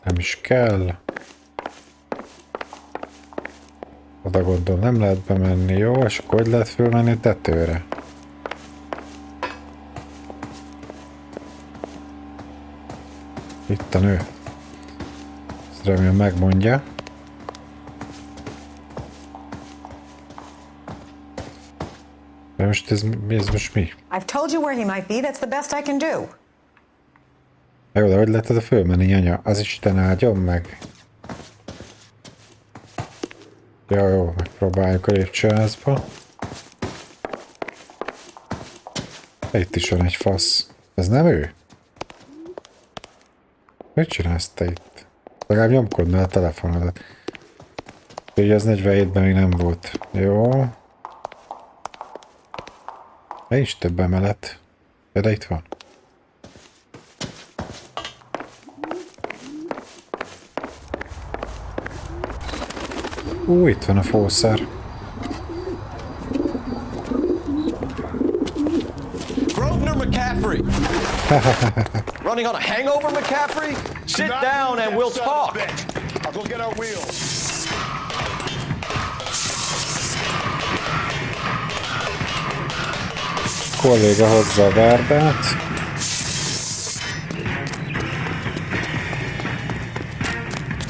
Nem is kell. Oda gondolom nem lehet bemenni, jó? És akkor hogy lehet fölmenni tetőre? Itt a nő. Ezt remélem megmondja. De most ez most mi?
I've told you where he might be. That's the best I can do.
Jó, de hogy lehet oda fölmenni, anya? Az Isten áldjon meg. Jó, megpróbáljuk a lépcsőházba. Itt is van egy fasz. Ez nem ő? Mit csinálsz te itt? Legalább nyomkodnál a telefonodat. Ugye ez 47-ben még nem volt. Jó. És több emelet. De itt van. Itt van a fószer.
Grosvenor McCaffrey! Running on a hangover, McCaffrey? Sit down and we'll talk.
I'll go get our wheels.
Kolléga hozza a verdát.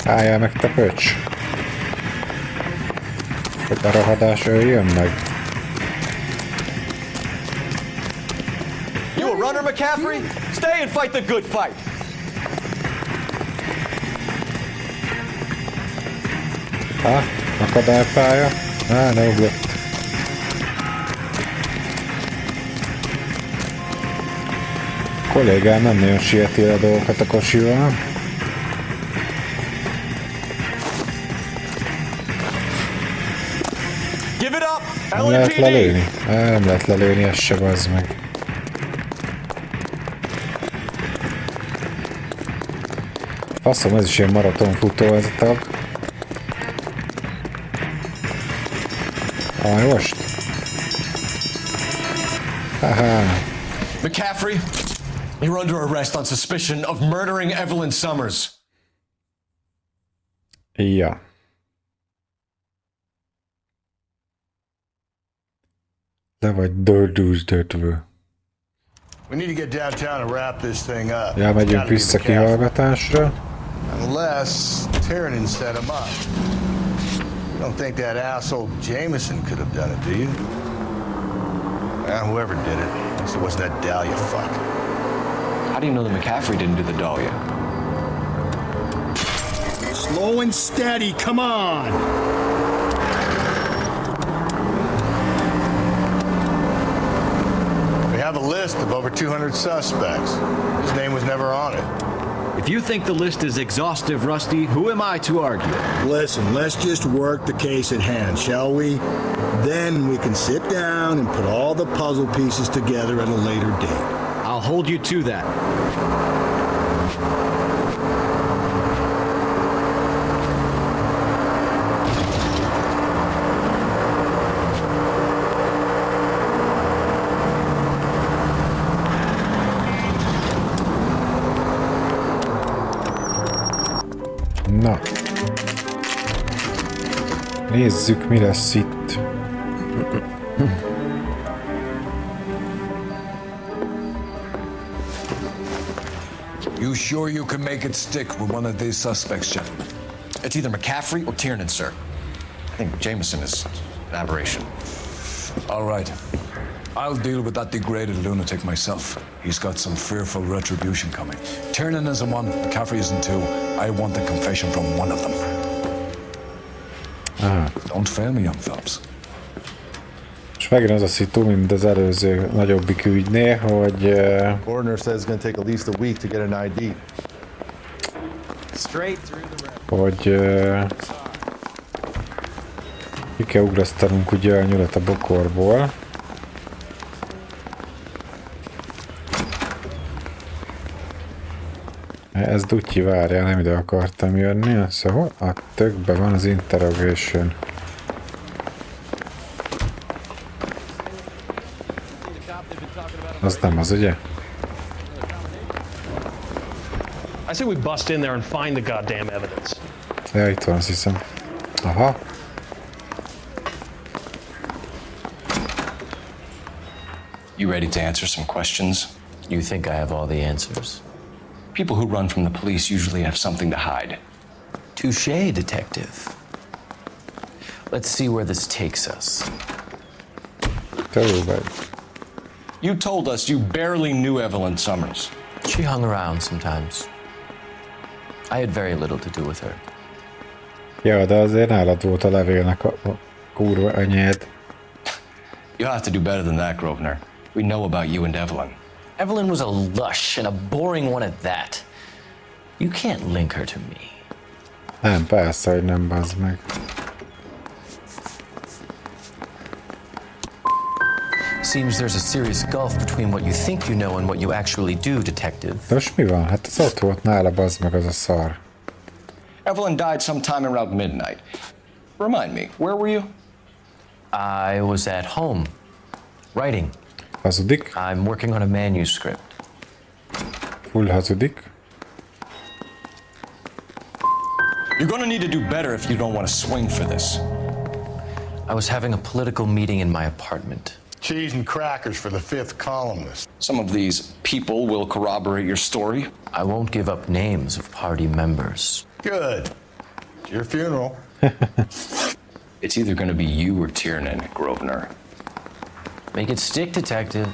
Álljál meg, te pöcs! Hogy a rohadás öljön meg.
You a runner, McCaffrey? Stay and fight the good fight.
Akadálypálya. Ne ugrott. A kollégám nem nagyon sieti a dolgokat a kocsival.
Give it up!
Nem lehet lelőni? Nem lehet lelőni, ez se bazd meg. Faszom, ez is ilyen maratonfutó ez a tag. Most? Haha.
McCaffrey, you're under arrest on suspicion of murdering Evelyn Summers.
Ja. Le vagy dördülsdötve.
We need to get downtown and wrap this thing up.
Ja, megyünk vissza kihallgatásra.
Unless Tiernan set him up. You don't think that asshole Jameson could have done it, do you? Whoever did it. At least it wasn't that Dahlia fuck.
How do you know that McCaffrey didn't do the Dahlia?
Slow and steady, come on! We have a list of over 200 suspects. His name was never on it.
If you think the list is exhaustive, Rusty, who am I to argue?
Listen, let's just work the case at hand, shall we? Then we can sit down and put all the puzzle pieces together at a later date.
I'll hold you to that.
Na. Nézzük, mi lesz itt.
You sure you can make it stick with one of these suspects, gentlemen?
It's either McCaffrey or Tiernan, sir. I think Jameson is an aberration.
All right. I'll deal with that degraded lunatic myself. He's got some fearful retribution coming. Tiernan isn't one, McCaffrey isn't two. I want the confession from one of them. Don't fail me, young Phelps.
És megint az a szitu, mint az előző nagyobbik ügynél, hogy...
Coroner says it's going to take at least a week to get an ID.
Straight through the red.
Hogy... ki kell ugrasztanunk ugye a nyulat a bokorból. Ez dutyi, várjál, nem ide akartam jönni. Szóval a tökben van az interrogation. Az nem az, ugye?
I say we bust in there and find the goddamn evidence.
Ja, itt van, azt hiszem. Aha.
You ready to answer some questions?
You think I have all the answers?
People who run from the police usually have something to hide.
Touché, detective. Let's see where this takes us.
You told us you barely knew Evelyn Summers.
She hung around sometimes. I had very little to do with her.
Ja, de azért nálad volt a levélnek a kurva anyád.
You'll have to do better than that, Grosvenor. We know about you and Evelyn.
Evelyn was a lush and a boring one at that. You can't link her to me.
Nem, persze, hogy nem, bazd meg.
Seems there's a serious gulf between what you think you know and what you actually do, detective.
De most mi van? Hát az ott volt nála, bazd meg, az a szar.
Evelyn died sometime around midnight. Remind me, where were you?
I was at home, writing.
Hazudik?
I'm working on a manuscript.
Full hazudik.
You're gonna need to do better if you don't want to swing for this.
I was having a political meeting in my apartment.
Cheese and crackers for the fifth columnist.
Some of these people will corroborate your story.
I won't give up names of party members.
Good. It's your funeral.
It's either going to be you or Tiernan, Grosvenor.
Make it stick, detective.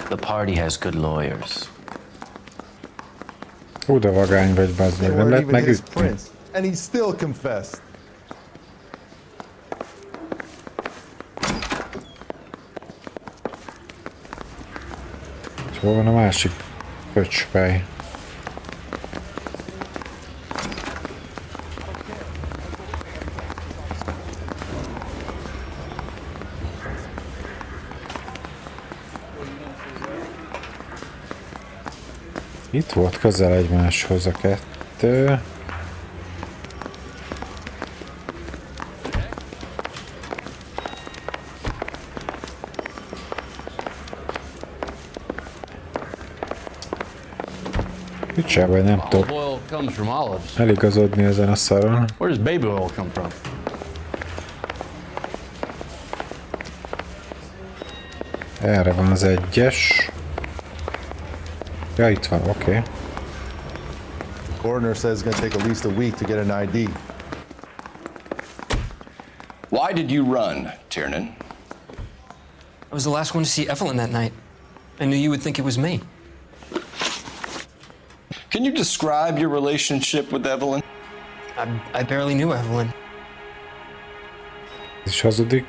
The party has good lawyers.
Hú, de vagány vagy, bazd meg, nem lehet megütni.
And he still confessed.
És hol van a másik pöcsfej? Itt volt közel egymáshoz a kettő. 2. Micsoda, nem
Olive
tudok
oil comes from olives.
eligazodni ezen a szaron.
Where does baby oil come from?
Erre van az 1-es. Ja, itt van, oké.
Coroner says it's going to take at least a week to get an ID.
Why did you run, Tiernan?
I was the last one to see Evelyn that night. I knew you would think it was me.
Can you describe your relationship with Evelyn?
I barely knew Evelyn.
Ez is hazudik.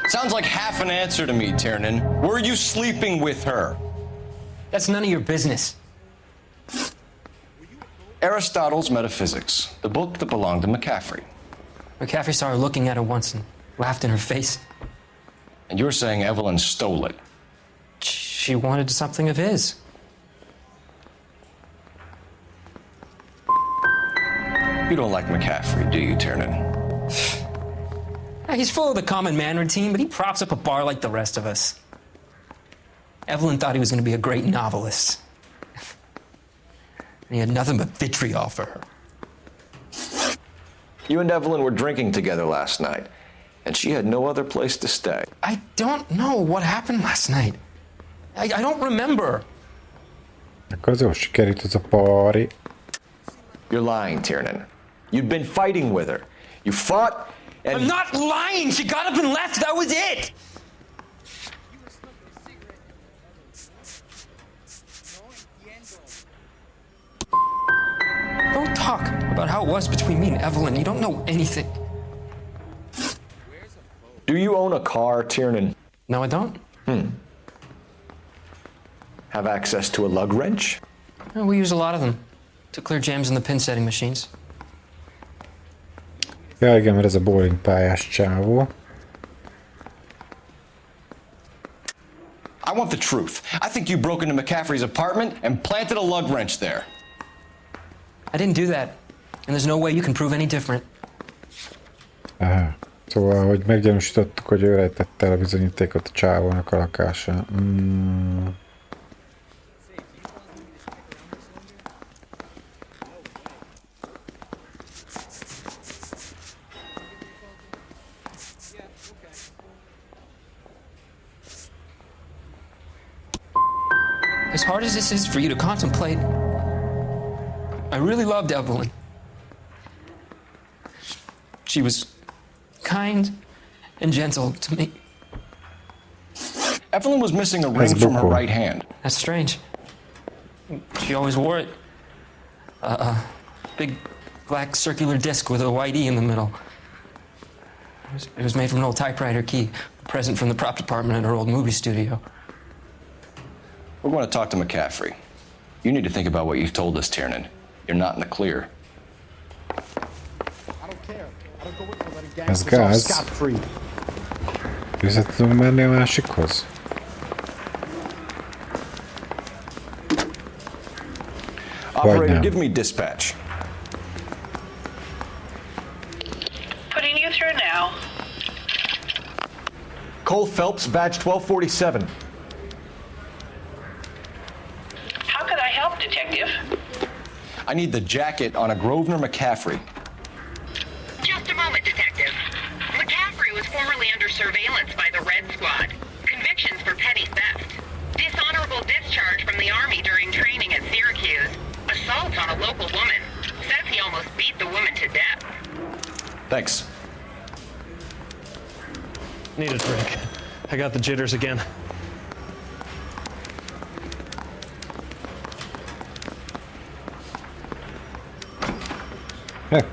Sounds like half an answer to me, Tiernan. Were you sleeping with her?
That's none of your business.
Aristotle's Metaphysics, the book that belonged to McCaffrey.
McCaffrey saw her looking at her once and laughed in her face.
And you're saying Evelyn stole it?
She wanted something of his.
You don't like McCaffrey, do you, Tiernan?
He's full of the common man routine, but he props up a bar like the rest of us. Evelyn thought he was going to be a great novelist. And he had nothing but vitriol for her.
You and Evelyn were drinking together last night, and she had no other place to stay.
I don't know what happened last night. I don't remember.
Akkor az jó sikerült az a pari.
You're lying, Tiernan. You'd been fighting with her. You fought and...
I'm not lying! She got up and left, that was it! Don't talk about how it was between me and Evelyn. You don't know anything.
Do you own a car, Tiernan?
No, I don't.
Have access to a lug wrench?
We use a lot of them to clear jams in the pin setting machines.
Ja, igen, mert ez a bowling pályás csávó.
I want the truth. I think you broke into McCaffrey's apartment and planted a lug wrench there.
I didn't do that, and there's no way you can prove any different.
Aha. Szóval, hogy meggyanúsítottuk, hogy ő rejtette el a bizonyítékot a csávónak a lakásán.
As hard as this is for you to contemplate, I really loved Evelyn. She was kind and gentle to me.
Evelyn was missing a ring from her right hand.
That's strange. She always wore it. A big black circular disc with a white E in the middle. It was made from an old typewriter key, a present from the prop department at her old movie studio.
We're going to talk to McCaffrey. You need to think about what you've told us, Tiernan. You're not in the clear.
Ez gáz. Vissza tudunk menni a másikhoz?
Operator, give me dispatch.
Putting you through now.
Cole Phelps, badge 1247.
How could I help, Detective?
I need the jacket on a Grosvenor McCaffrey.
Just a moment, Detective. McCaffrey was formerly under surveillance by the Red Squad. Convictions for petty theft. Dishonorable discharge from the Army during training at Syracuse. Assault on a local woman. Says he almost beat the woman to death.
Thanks.
Need a drink. I got the jitters again.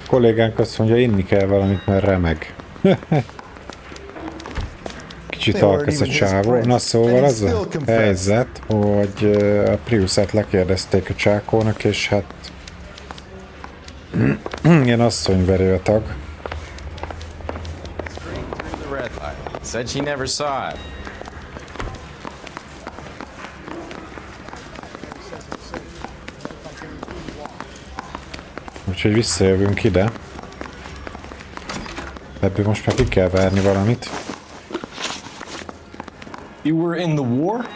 Kollégánk azt mondja, inni kell valamit, mert remeg. Kicsit alkasz a csávó. Na szóval az a helyzet, hogy a Priusát lekérdezték a csákónak, és hát ilyen asszonyverő a tag.
Said she never saw it.
Úgyhogy visszajövünk ide. Ebből most már ki kell várni valamit.
You were in the war?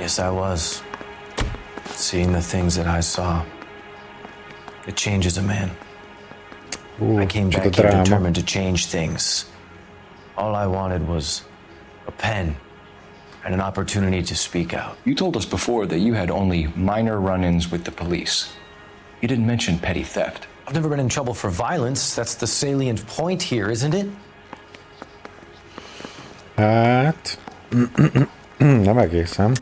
Yes, I was. Seeing the things that I saw, it changes a man. I came back here determined to change things. All I wanted was a pen and an opportunity to speak out.
You told us before that you had only minor run-ins with the police. You didn't mention petty theft.
I've never been in trouble for violence. That's the salient point here, isn't it?
Hát... nem egészen.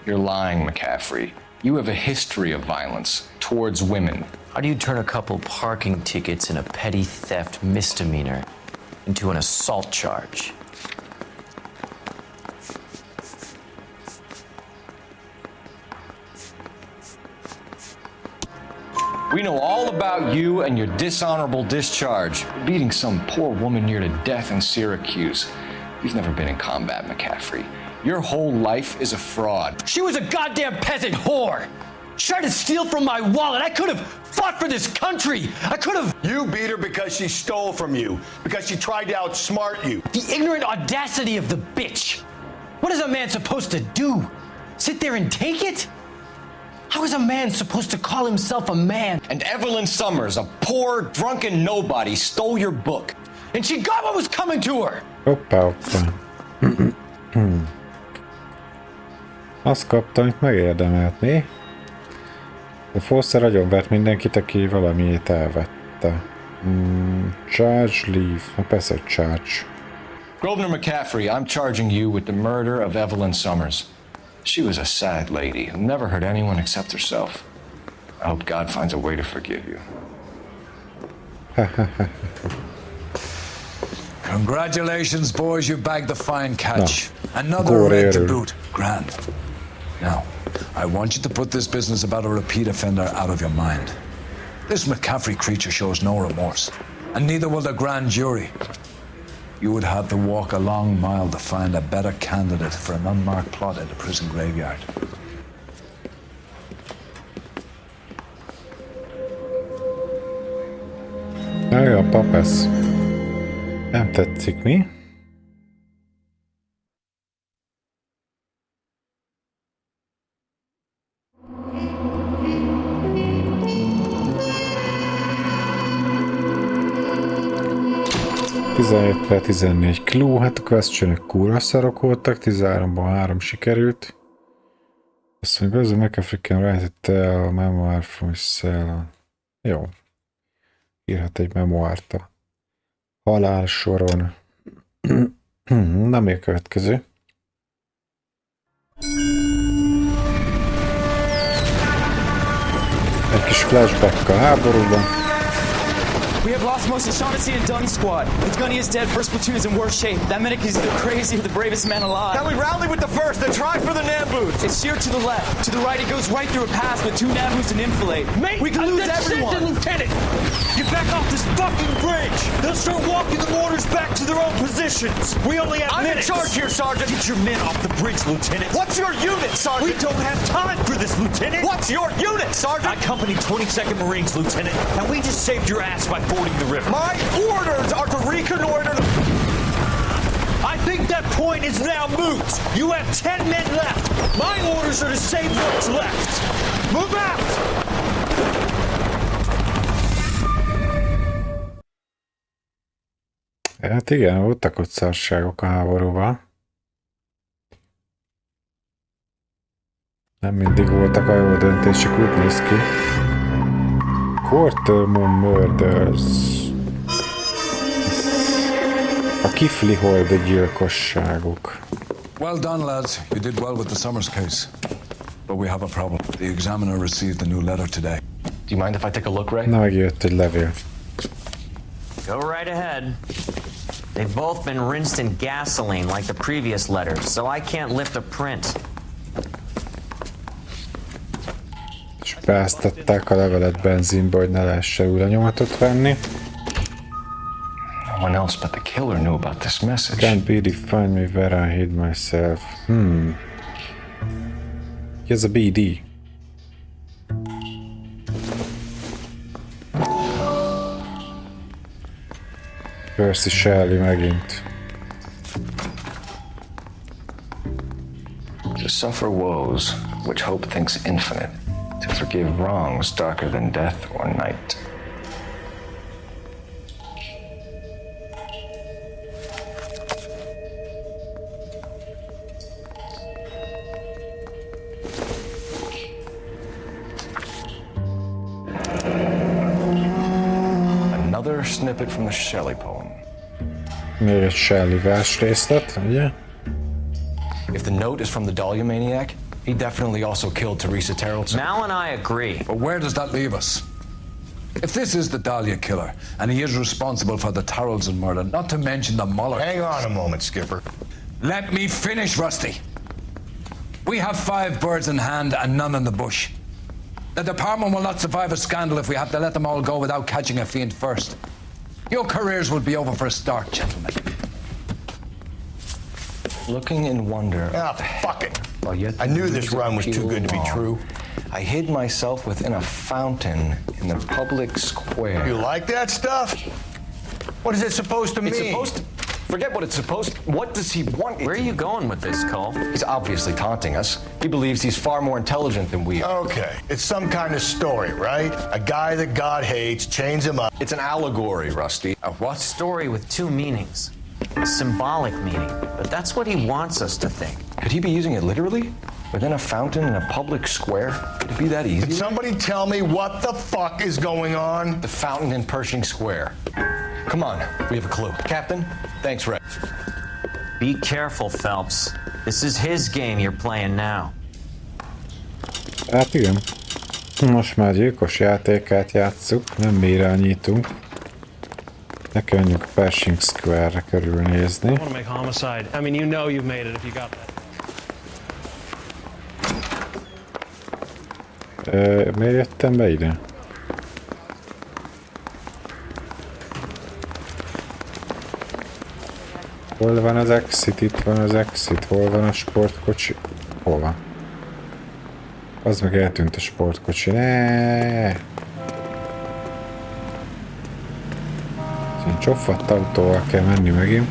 You're lying, McCaffrey. You have a history of violence towards women.
How do you turn a couple parking tickets and a petty theft misdemeanor into an assault charge?
We know all about you and your dishonorable discharge, beating some poor woman near to death in Syracuse. You've never been in combat, McCaffrey. Your whole life is a fraud.
She was a goddamn peasant whore. She tried to steal from my wallet. I could have fought for this country. I could have.
You beat her because she stole from you, because she tried to outsmart you.
The ignorant audacity of the bitch. What is a man supposed to do? Sit there and take it? How is a man supposed to call himself a man?
And Evelyn Summers, a poor, drunken nobody, stole your book.
And she got what was coming to her.
Hoppá. Azt kapta, amit megérdemelt, mi? A Foster agyonvert mindenkit, aki valamiét elvette. Charge, leave. Na persze, charge.
Grosvenor McCaffrey, I'm charging you with the murder of Evelyn Summers. She was a sad lady who never hurt anyone except herself. I hope God finds a way to forgive you.
Congratulations, boys, you bagged the fine catch. No. Another red to boot. Grand. Now, I want you to put this business about a repeat offender out of your mind. This McCaffrey creature shows no remorse, and neither will the grand jury. You would have to walk a long mile to find a better candidate for an unmarked plot in the prison graveyard.
Olyan papász. Nem tetszik, mi? Per 14 clue, hát a questionek kurva szarok voltak, 13-ban 3 sikerült. Azt mondja, ez a McAfrican write a memoir from his cell. Jó. Írhat egy memoárt a halál soron. Na, mi a következő? Egy kis flashback a háborúban.
We have lost most of Shaughnessy and Dunn's squad. His gunny is dead, first platoon is in worse shape. That medic is either crazy or the bravest man alive.
Now we rally with the first, then try for the Nambus.
It's sheer to the left. To the right, it goes right through a pass with 2 Nambus and infilade. Mate, we can lose everyone.
Lieutenant, get back off this fucking bridge. They'll start walking the mortars back to their own positions. We only have minutes. I'm in charge here, Sergeant. Get your men off the bridge, Lieutenant. What's your unit, Sergeant? We don't have time for this, Lieutenant. What's your unit, Sergeant? I company 22nd Marines, Lieutenant. And we just saved your ass by fording the river. My orders are to reconnoiter the... I think that point is now moot. You have 10 men left. My orders are to save what's left. Move out!
Hát igen, voltak ott szarságok a háborúban. Nem mindig voltak a jó döntések, úgy néz ki. Quartermoon Murders. A Kifli-hold gyilkosságok.
Well done, lads. You did well with the Summers case. But we have a problem. The examiner received a new letter today.
Do you mind if I take a look, Ray?
Na, megjött egy levél.
Go right ahead. They've both been rinsed in gasoline like the previous letters, so I can't lift a print.
És beáztatták a levelet benzinbe, hogy ne lehessen űrlenyomatot venni.
No one else but the killer knew about this message.
Can't BD find me where I hid myself. Here's a BD. Percy Shelley megint.
To suffer woes which hope thinks infinite, to forgive wrongs darker than death or night. Another snippet from the Shelley poem.
Még egy Shelley vers részlet, ugye?
If the note is from the Dahlia maniac, he definitely also killed Teresa Terrellson.
Mal and I agree.
But where does that leave us? If this is the Dahlia killer, and he is responsible for the Tarrelson murder, not to mention the Muller...
Hang on a moment, Skipper.
Let me finish, Rusty. We have 5 birds in hand and none in the bush. The department will not survive a scandal if we have to let them all go without catching a fiend first. Your careers will be over for a start, gentlemen.
Looking in wonder.
Ah, fuck it.
Well, yet
I knew this run was too good to be true.
I hid myself within a fountain in the public square.
You like that stuff? What is it supposed to mean?
It's supposed to... Forget what it's supposed to... What does he want?
Where are you going with this, Cole?
He's obviously taunting us. He believes he's far more intelligent than we are.
Okay, it's some kind of story, right? A guy that God hates, chains him up.
It's an allegory, Rusty.
A what? Story with 2 meanings. A symbolic meaning. But that's what he wants us to think.
Could he be using it literally? Within a fountain in a public square? Could it be that easy?
Did somebody tell me what the fuck is going on?
The fountain in Pershing Square. Come on, we have a clue. Captain, thanks, Red.
Be careful, Phelps. This is his game you're playing now.
Hát igen. Most már gyilkos játékát játsszuk, nem mi irányítunk. Neki menjünk a Pershing Square-re körülnézni.
I want to make homicide. I mean, you know you've made it if you got that.
Miért jöttem be ide? Hol van az exit? Itt van az exit. Hol van a sportkocsi? Hol van? Az meg eltűnt a sportkocsi. Neee! Ilyen csoffadt autóval kell menni megint.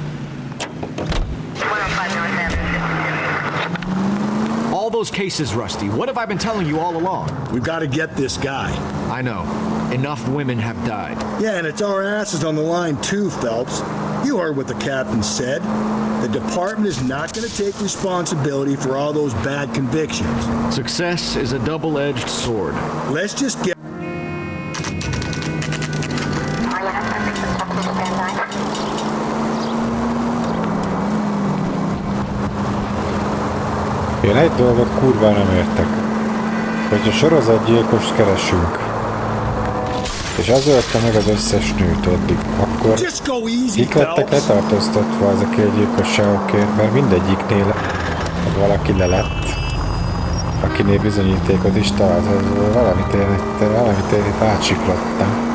All those cases, Rusty. What have I been telling you all along?
We've got to get this guy.
I know. Enough women have died.
Yeah, and it's our asses on the line too, Phelps. You heard what the captain said. The department is not going to take responsibility for all those bad convictions.
Success is a double-edged sword.
Let's just get...
Én egy dolgot kurván nem értek. Hogyha sorozatgyilkost keresünk, és az ölte meg az összes nőt eddig, akkor kik lettek letartóztatva ezek a gyilkosságokért, mert mindegyiknél valaki le lett, akinél bizonyítékot is talált, valamit én itt átsiklottam.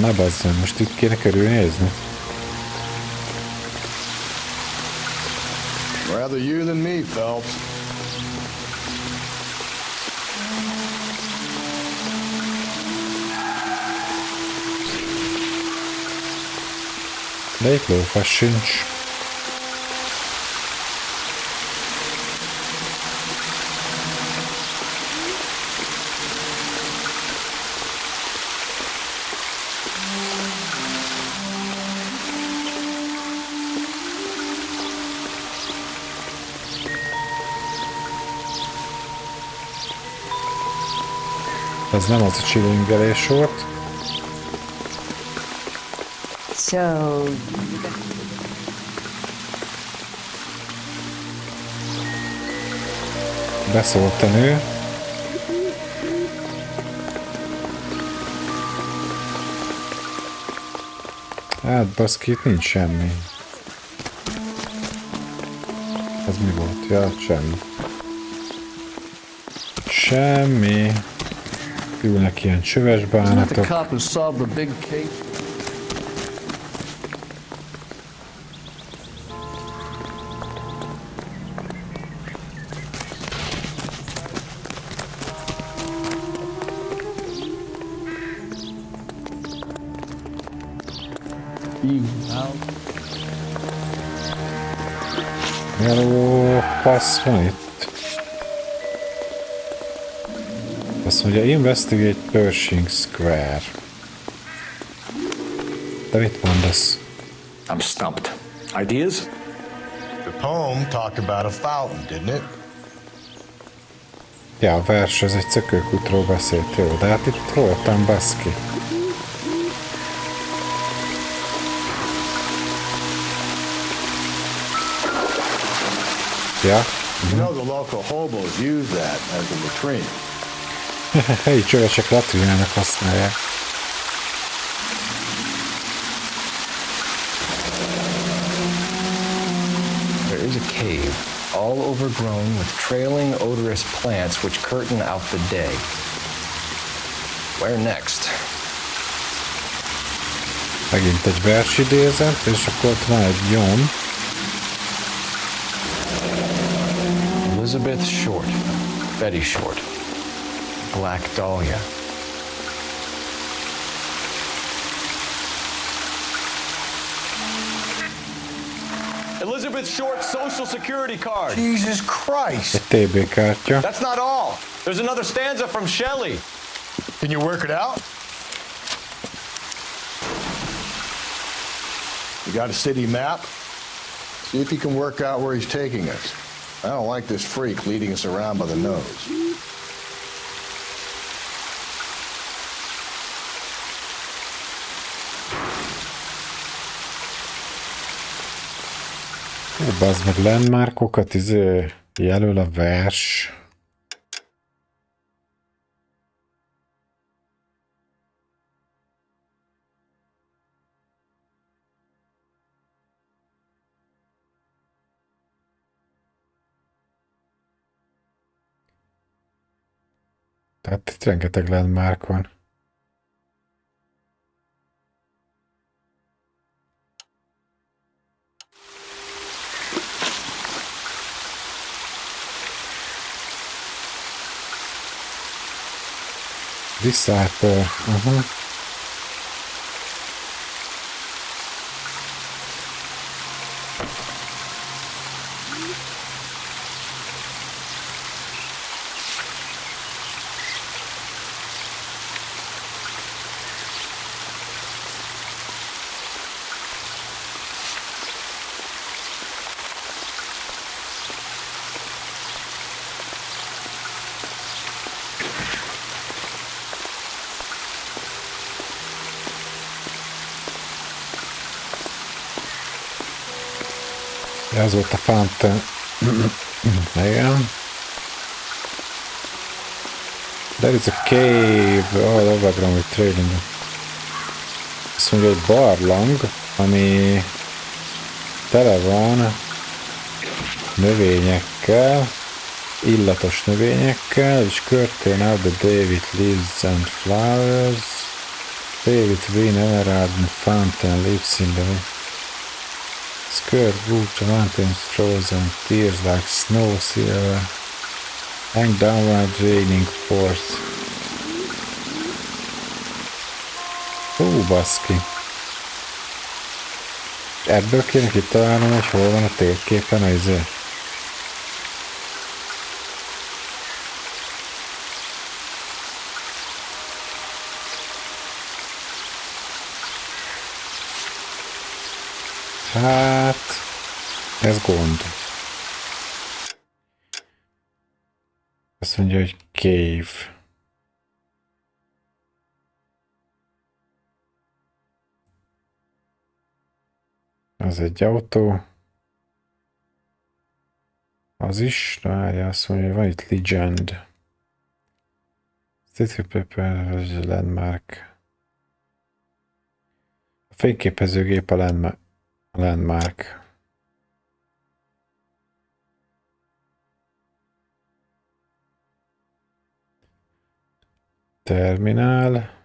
Na bazzon, most itt kéne körülnézni.
Rather you than me, Phelps.
De itt lófasz sincs. Ez nem az a csilingelés volt.
So...
Beszólt a nő. Hát baszki, itt nincs semmi. Ez mi volt? Ja, semmi. Semmi. Ülnek ilyen csöves bánatok. Hello, passz van itt. Azt mondja, investigate Pershing Square. De mit mondasz?
I'm stumped. Ideas? The poem talked about a fountain, didn't it?
Ja, a vers az egy szökőkútról beszélt, jó, de hát itt voltam, baszki. Ja.
You know the local hobos use that as a latrine.
Helyi csövesek latrinának használják.
There is a cave, all overgrown with trailing, odorous plants which curtain out the day. Where next?
Megint egy versidézet, és akkor ott van egy nyom.
Elizabeth Short, Betty Short, Black Dahlia.
Elizabeth Short's social security card.
Jesus Christ.
Egy TB kártya.
That's not all. There's another stanza from Shelley.
Can you work it out? You got a city map? See if you can work out where he's taking us. I don't like this freak leading us around by the nose.
Bazd meg landmarkokat, jelöl a vers. Tehát itt rengeteg landmark van. Disciple, Ez volt a fountain. Igen. There is a cave all overgrown with trailing. Azt mondja, egy barlang, ami tele van növényekkel, illatos növényekkel, és curtain out the day with leaves and flowers. Day with green emerald and fountain lives in the skirt root the mountains frozen, tears like snow silver, hang downward raining forth. Ó, baszki. Ebből kéne kitalálnom, hogy hol van a térképen az izé. Hát, ez gond. Azt mondja, hogy cave. Az egy autó. Az is, várja, azt mondja, hogy van itt legend. City paper, landmark. A fényképezőgép a landmark. Terminál.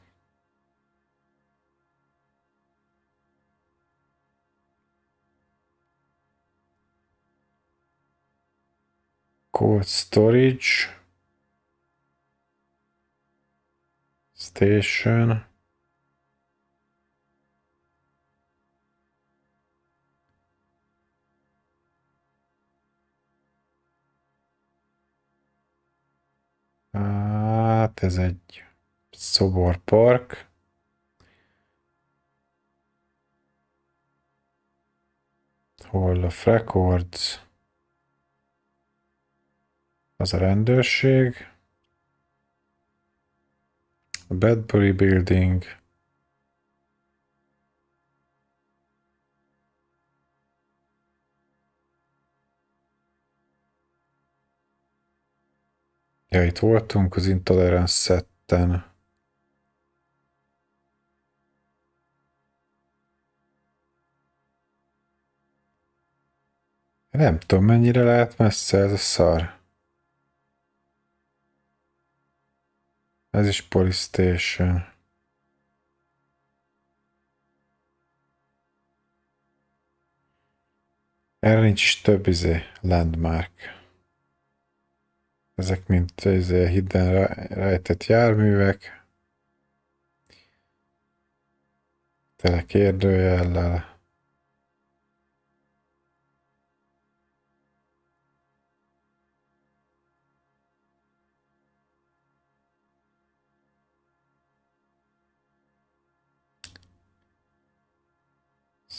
Cold storage. Station. Hát ez egy szoborpark. Hall of Records. Az a rendőrség. A Bedbury Building. Ja, itt voltunk az Intolerance setten. Nem tudom, mennyire lehet messze ez a szar. Ez is Police Station. Erre nincs is több landmark. Ezek mind hidden rejtett járművek. Tele kérdőjellel.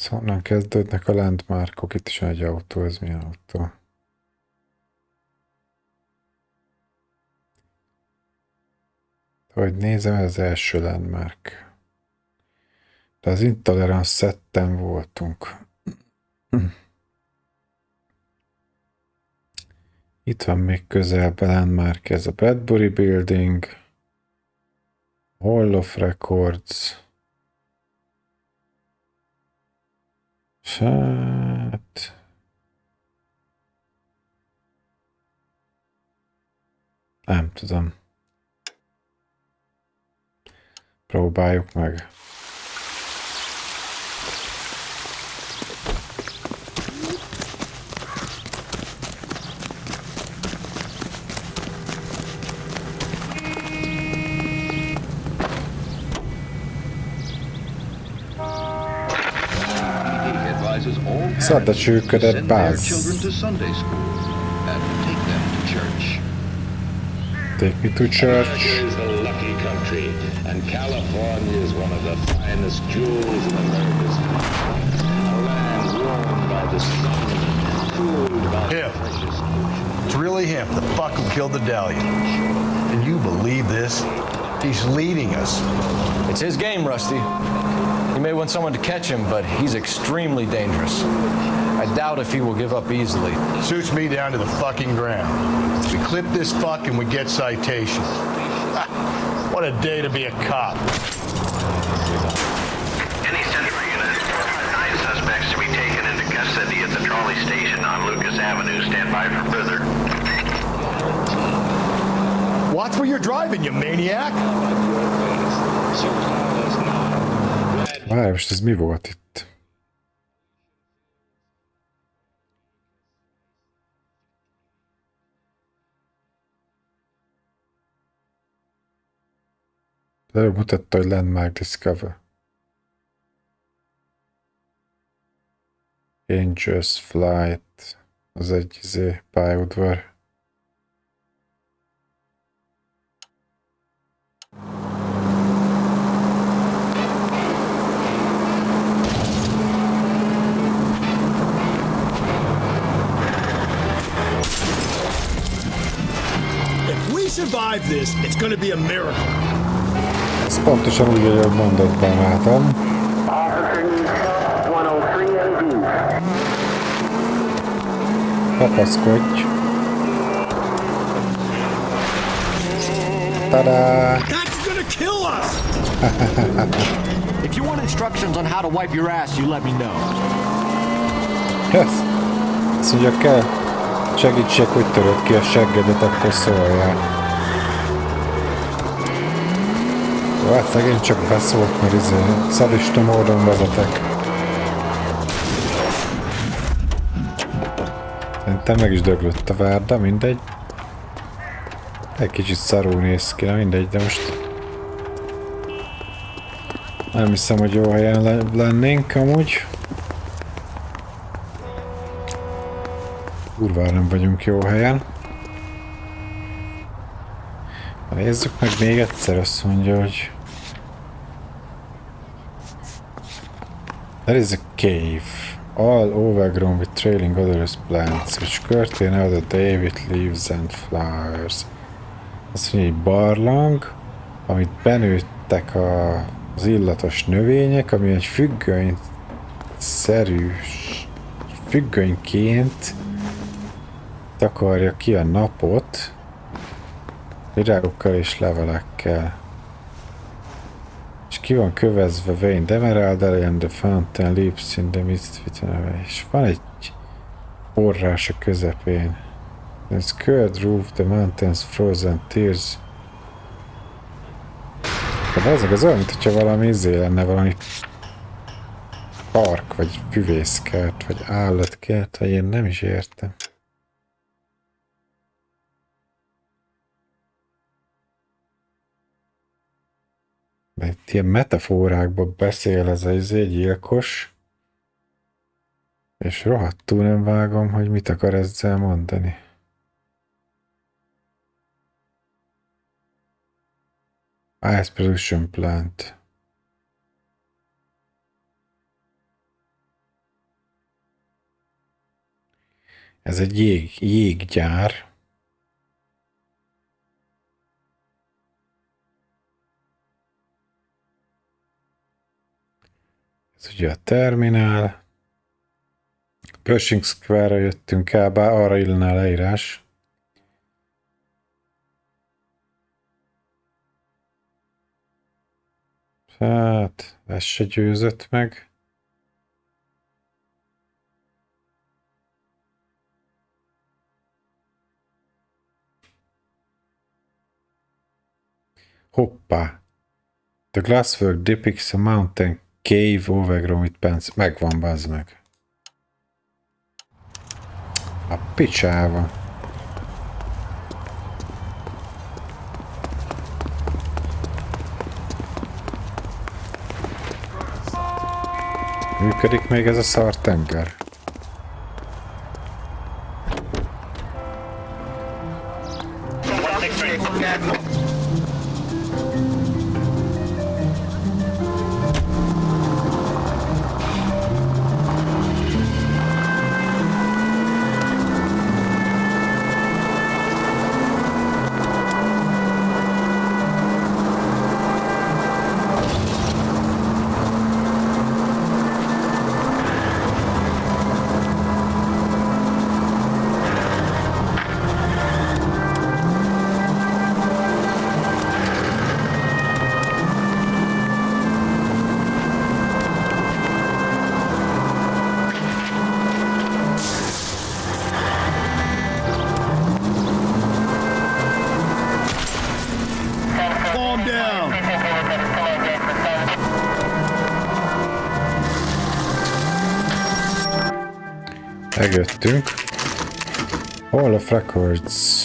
Honnan kezdődnek a landmarkok? Itt is egy autó, ez milyen autó? Hogy nézem, ez az első landmark. De az Intolerance setten voltunk. Itt van még közelben landmark, ez a Bedbury Building. Hall of Records. Hát... Nem tudom. Próbáljuk meg. Szedd a csőködet, bázz! Take me to church.
America is a lucky country, and California is one of the finest jewels in America's country. A land warmed by the sun, cooled by the precious ocean.
It's really him, the fuck who killed the Dahlia. Can you believe this? He's leading us.
It's his game, Rusty. He may want someone to catch him, but he's extremely dangerous. I doubt if he will give up easily.
Suits me down to the fucking ground. We clip this fuck and we get citation. What a day to be a cop.
Any central unit, 9 suspects to be taken into custody at the trolley station on Lucas Avenue. Stand by for further.
Watch where you're driving, you maniac!
Várj, most ez mi volt itt? Előbb mutatta, hogy Landmark Discover. Angels Flight. Az egy pályaudvar.
If we survive this, it's going to be a miracle.
Ez pontosan úgy, ahogy mondatban látom. Kapaszkodj! Tada!
That's gonna kill us!
If you want instructions on how to wipe your ass, you let me know.
Yes. Azt mondja, kell segítség, hogy töröd ki a seggedet, akkor szóljál. Jó, hát szegény csak beszólt, mert szadista módon vezetek. Szerintem meg is döglött a vár, de mindegy. Egy kicsit szarul néz ki, mindegy, de most... Nem hiszem, hogy jó helyen lennénk amúgy. Kurvára nem vagyunk jó helyen. Nézzük meg még egyszer, azt mondja, hogy... There is a cave, all overgrown with trailing odorous plants, which curtain out the day with leaves and flowers. Azt mondja, egy barlang, amit benőttek az illatos növények, ami egy függöny-szerű, függönyként takarja ki a napot, virágokkal és levelekkel. És ki van kövezve Vein Demerald and the fountain leaps in the midst with an és van egy forrás a közepén. There's curd roof, the mountains frozen tears. De ezek az olyan, mint hogyha valami lenne, valami park, vagy füvészkert, vagy állatkert, vagy én nem is értem. De itt ilyen metaforákban beszél ez az gyilkos, és rohadtul nem vágom, hogy mit akar ezzel mondani. Ice production plant. Ez egy jéggyár. Ez ugye a terminál. Pershing Square-ra jöttünk el, bár arra illene a leírás. Hát, ez se győzött meg. Hoppá! The glasswork depicts a mountain cave overgrown with plants. Megvan, bazd meg. A picsába. Működik még ez a szar tenger? Megjöttünk. Hall of Records.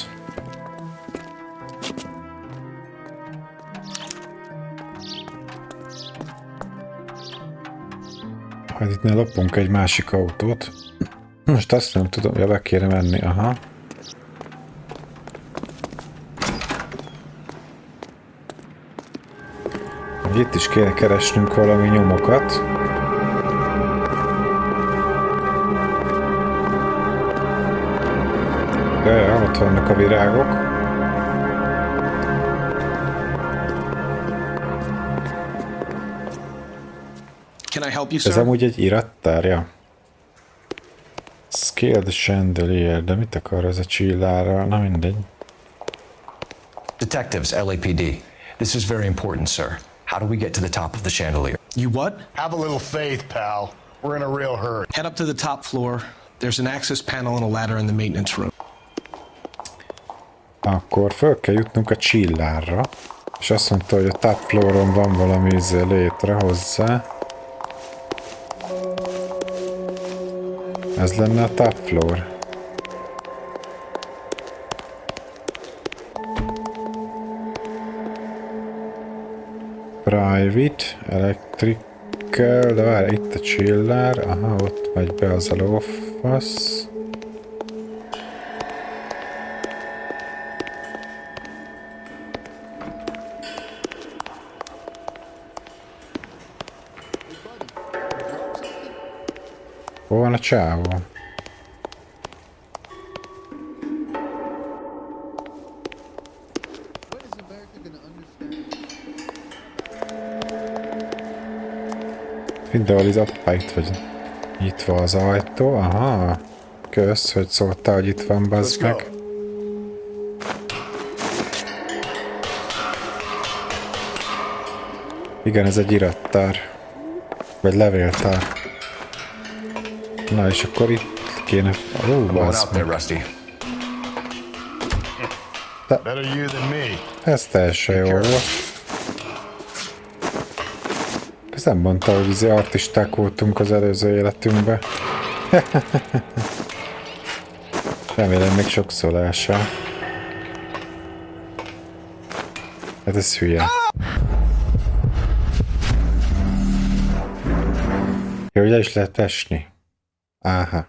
Hát itt ne lopunk egy másik autót. Most azt nem tudom, hogy be kéne menni. Aha. Itt is kéne keresnünk valami nyomokat. Ott vannak a virágok.
Can I help you, sir?
Ez amúgy egy irattárja. Scale the chandelier, de mit akar ez a csillárral? Na mindegy.
Detectives, LAPD. This is very important, sir. How do we get to the top of the chandelier?
You what?
Have a little faith, pal. We're in a real hurry.
Head up to the top floor. There's an access panel and a ladder in the maintenance room.
Akkor föl kell jutnunk a csillárra. És azt mondta, hogy a top flooron van valami létre hozzá. Ez lenne a top floor. Private, electrical, de várj, itt a chiller, aha, ott megy be az a lófasz. Hol van a csávó? Mindenhol itt vagy nyitva az ajtó, aha. Kösz, hogy szóltál, hogy itt van, bazd meg. Igen, ez egy irattár. Vagy levéltár. Na és akkor itt kéne... bazd meg. Ez teljesen jó volt. Ez nem mondta, hogy artisták voltunk az előző életünkben. Remélem még sokszor lássál. Hát ez hülye. Jó, ugye is lehet esni. Áha.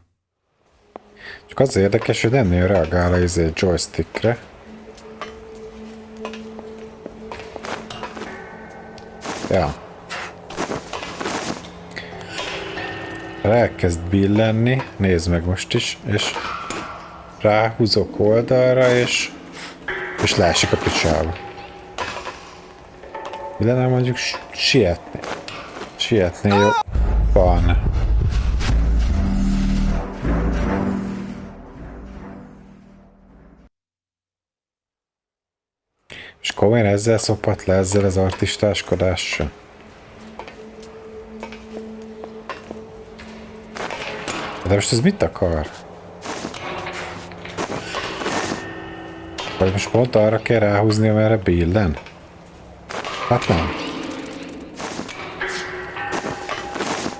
Csak az érdekes, hogy nem nagyon reagál a joystickre. Ja. Elkezd billenni, nézd meg most is, és ráhúzok oldalra, és leesik a picsába. Mi lenne mondjuk sietni? Sietni jó. Van. És komolyan ezzel szopat le, ezzel az artistáskodással. De most ez mit akar? Vagy most pont arra kell ráhúzni, amerre billen? Hát nem.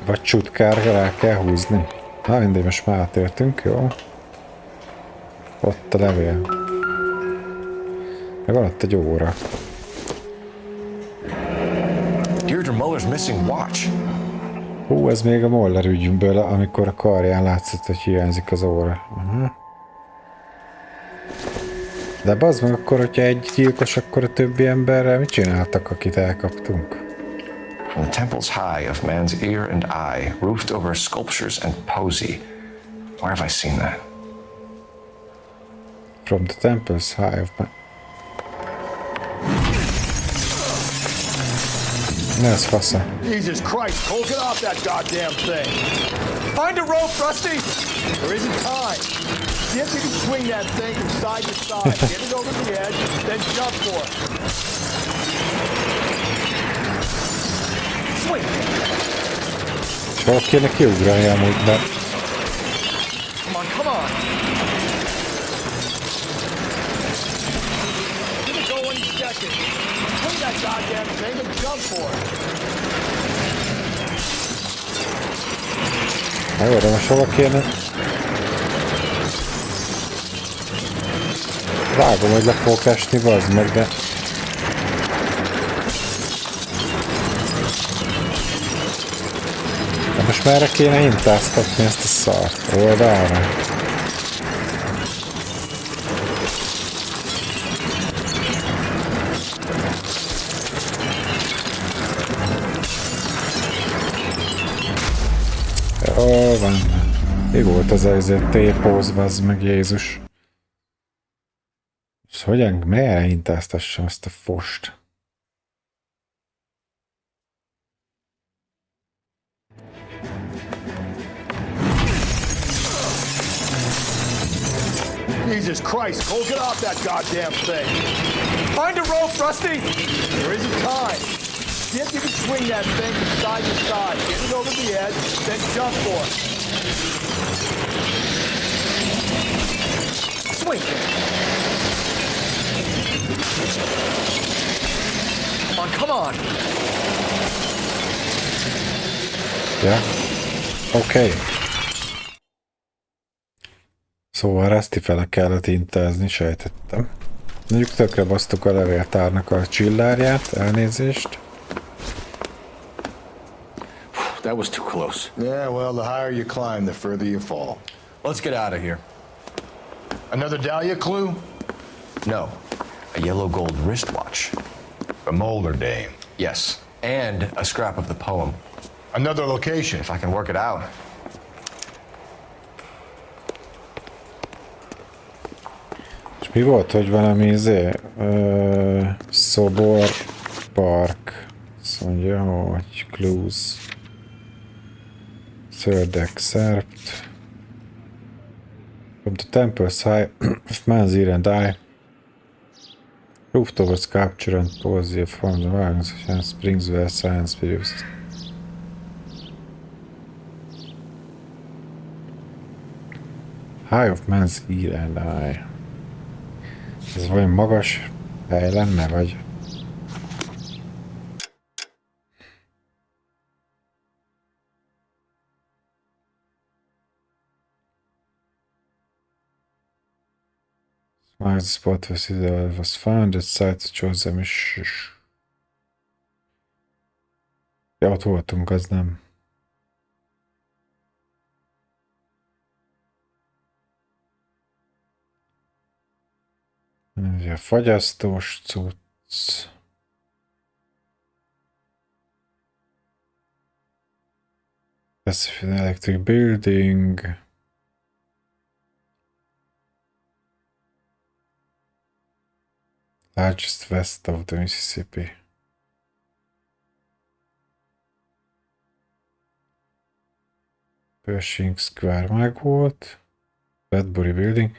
Vagy csutkára rá kell húzni. Na mindegy, most már átértünk, jó? Ott a levél. Meg van ott egy óra.
Deirdre Muller's missing watch.
Hú, ez még a Muller ügyünkből, amikor a karján látszott, hogy hiányzik az óra. De bazd meg akkor, hogyha egy gyilkos, akkor a többi emberrel mit csináltak, akit elkaptunk?
From the temple's high of man's ear and eye, roofed over sculptures and poesy. Where have I seen that?
From the temple's high of man... Ez fasza.
Jesus Christ, Cole, get off that goddamn thing. Find a rope, Rusty. There isn't time. See if you can swing that thing from side to side. Get it over the edge, then jump for it. Swing.
És valahogy kéne kiugrani amúgy, de...
Come on, come on. Give it go any second. Swing that goddamn thing and jump for it.
Na jó, de most hova kéne? Vágom, hogy le fogok esni, bazd meg, de... De most merre kéne hintáztatni ezt a szart? Oldalra? Jó van. Mi volt az ezért T-póz, bazd meg, Jézus. És hogyan, merre hintáztassam ezt a fost?
Jesus Christ, Cole, get off that goddamn thing. Find a rope, Rusty. There isn't time. See if you can swing that thing from side to side. Get it over the edge, then jump for it. Swing it.
Ja. Oké. Szóval Rusty fele kellett intázni, sejtettem. Mondjuk tökre basztuk a levéltárnak a csillárját, elnézést.
That was too close.
Yeah, well, the higher you climb, the further you fall.
Let's get out of here.
Another Dahlia clue?
No. A yellow gold wristwatch.
A Molder dame.
Yes. And a scrap of the poem.
Another location.
If I can work it out.
És mi volt, hogy valami szobor, park. Azt mondja, hogy clues. Third excerpt. From the temple's high of man's ear and eye. Roof towards capture and pause from the wagons and springs where science believes. High of man's ear and eye. Ez vajon magas hely lenne, vagy? The spot was found, that site chose them is... Ja, ott voltunk, az nem. Ez a fagyasztós cucc. Pacific Electric Building. Largest west of the Mississippi. Pershing Square megvolt. Redbury Building.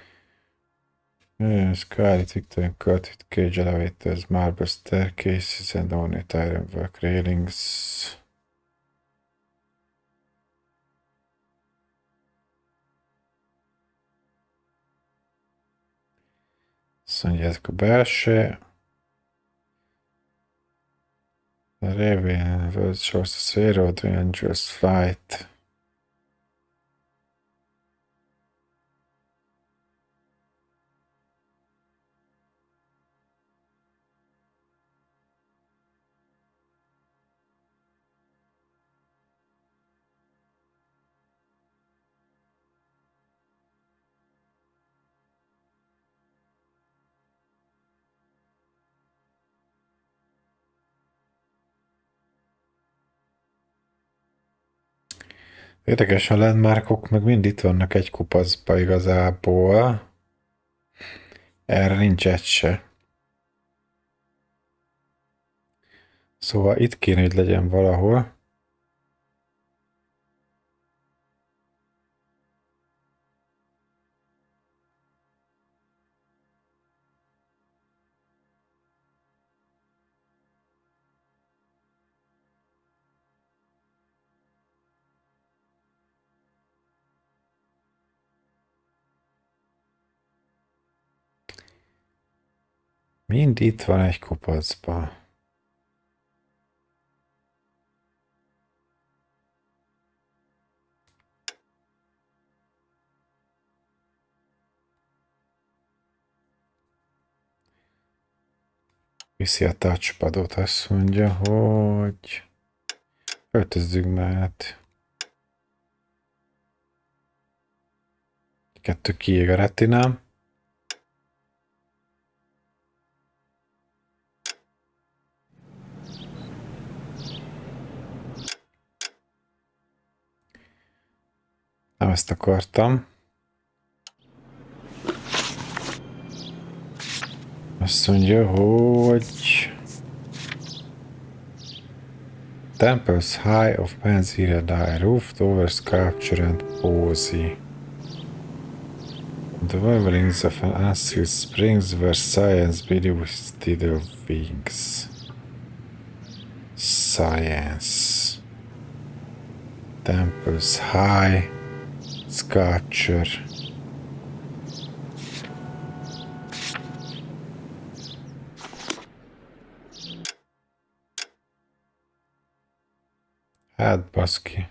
Skylit Victorian cut with cage elevators, marble staircases and ornate ironwork railings. Azt mondja, ezek a belső. A Raven World Shores Railroad Rangers Flight. Érdekes, a landmarkok meg mind itt vannak egy kupacba igazából. Erre nincs egy se. Szóval itt kéne, hogy legyen valahol. Mind itt van egy kupacban. Viszi a touchpadot, azt mondja, hogy öltözzünk már át. Kettő kiég a retinám. Nem ezt akartam. Azt mondja, hogy Temple's high of man's ear and eye, roofed over sculpture and posy. The waverings of an unsealed springs where science believes the wings. Science. Temple's high sculpture. Hát baszki.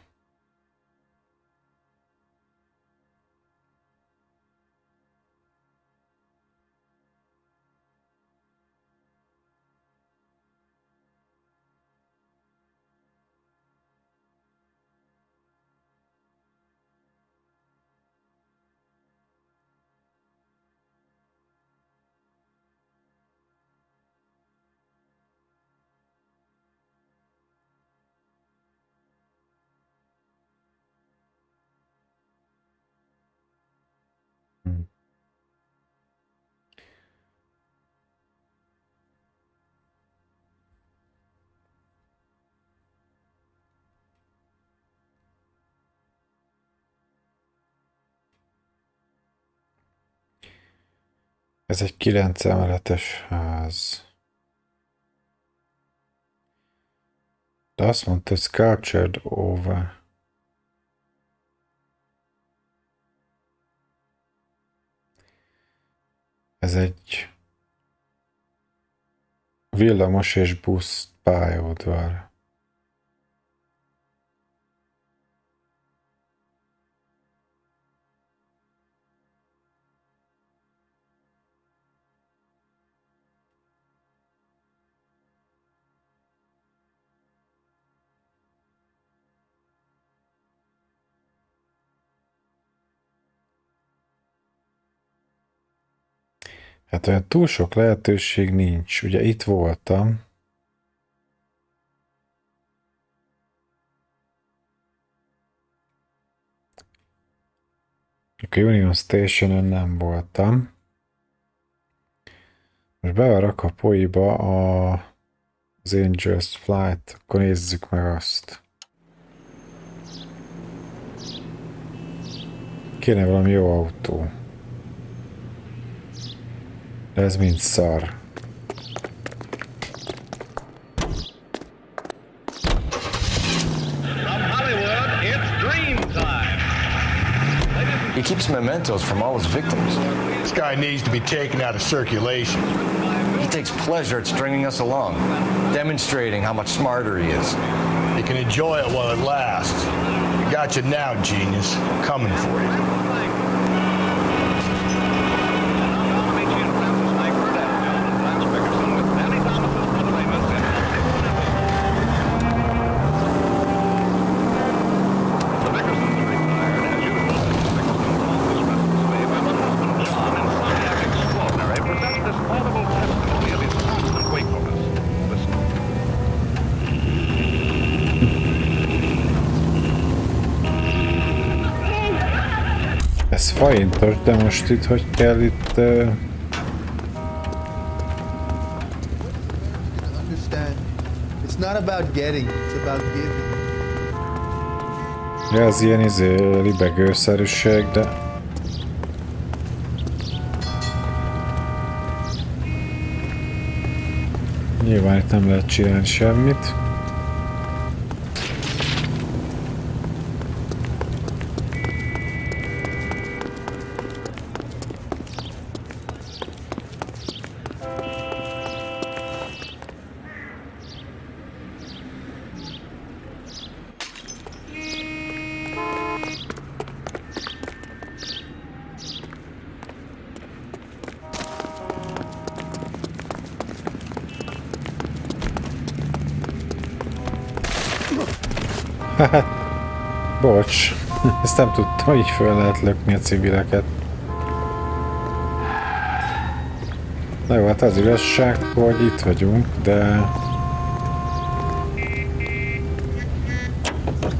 Ez egy 9 emeletes ház. De azt mondta, hogy sculptured over. Ez egy villamos és busz pályaudvar. Hát olyan túl sok lehetőség nincs. Ugye itt voltam. A Union Station-on nem voltam. Most be van rakva a poiba az Angels Flight, akkor nézzük meg azt. Kéne valami jó autó. De ez mind szar.
He keeps mementos from all his victims.
This guy needs to be taken out of circulation.
He takes pleasure at stringing us along, demonstrating how much smarter he is.
You can enjoy it while it lasts. I got you now, genius. I'm coming for you.
Ez faintos, de most itt hogy kell itt...
Understand. It's not about getting, it's about giving.
Ja, ez ilyen libegőszerűség, de... Nyilván itt nem lehet csinálni semmit. Bocs, ezt nem tudtam, hogy így föl lehet lökni a civileket. Na jó, hát az igazság, hogy itt vagyunk, de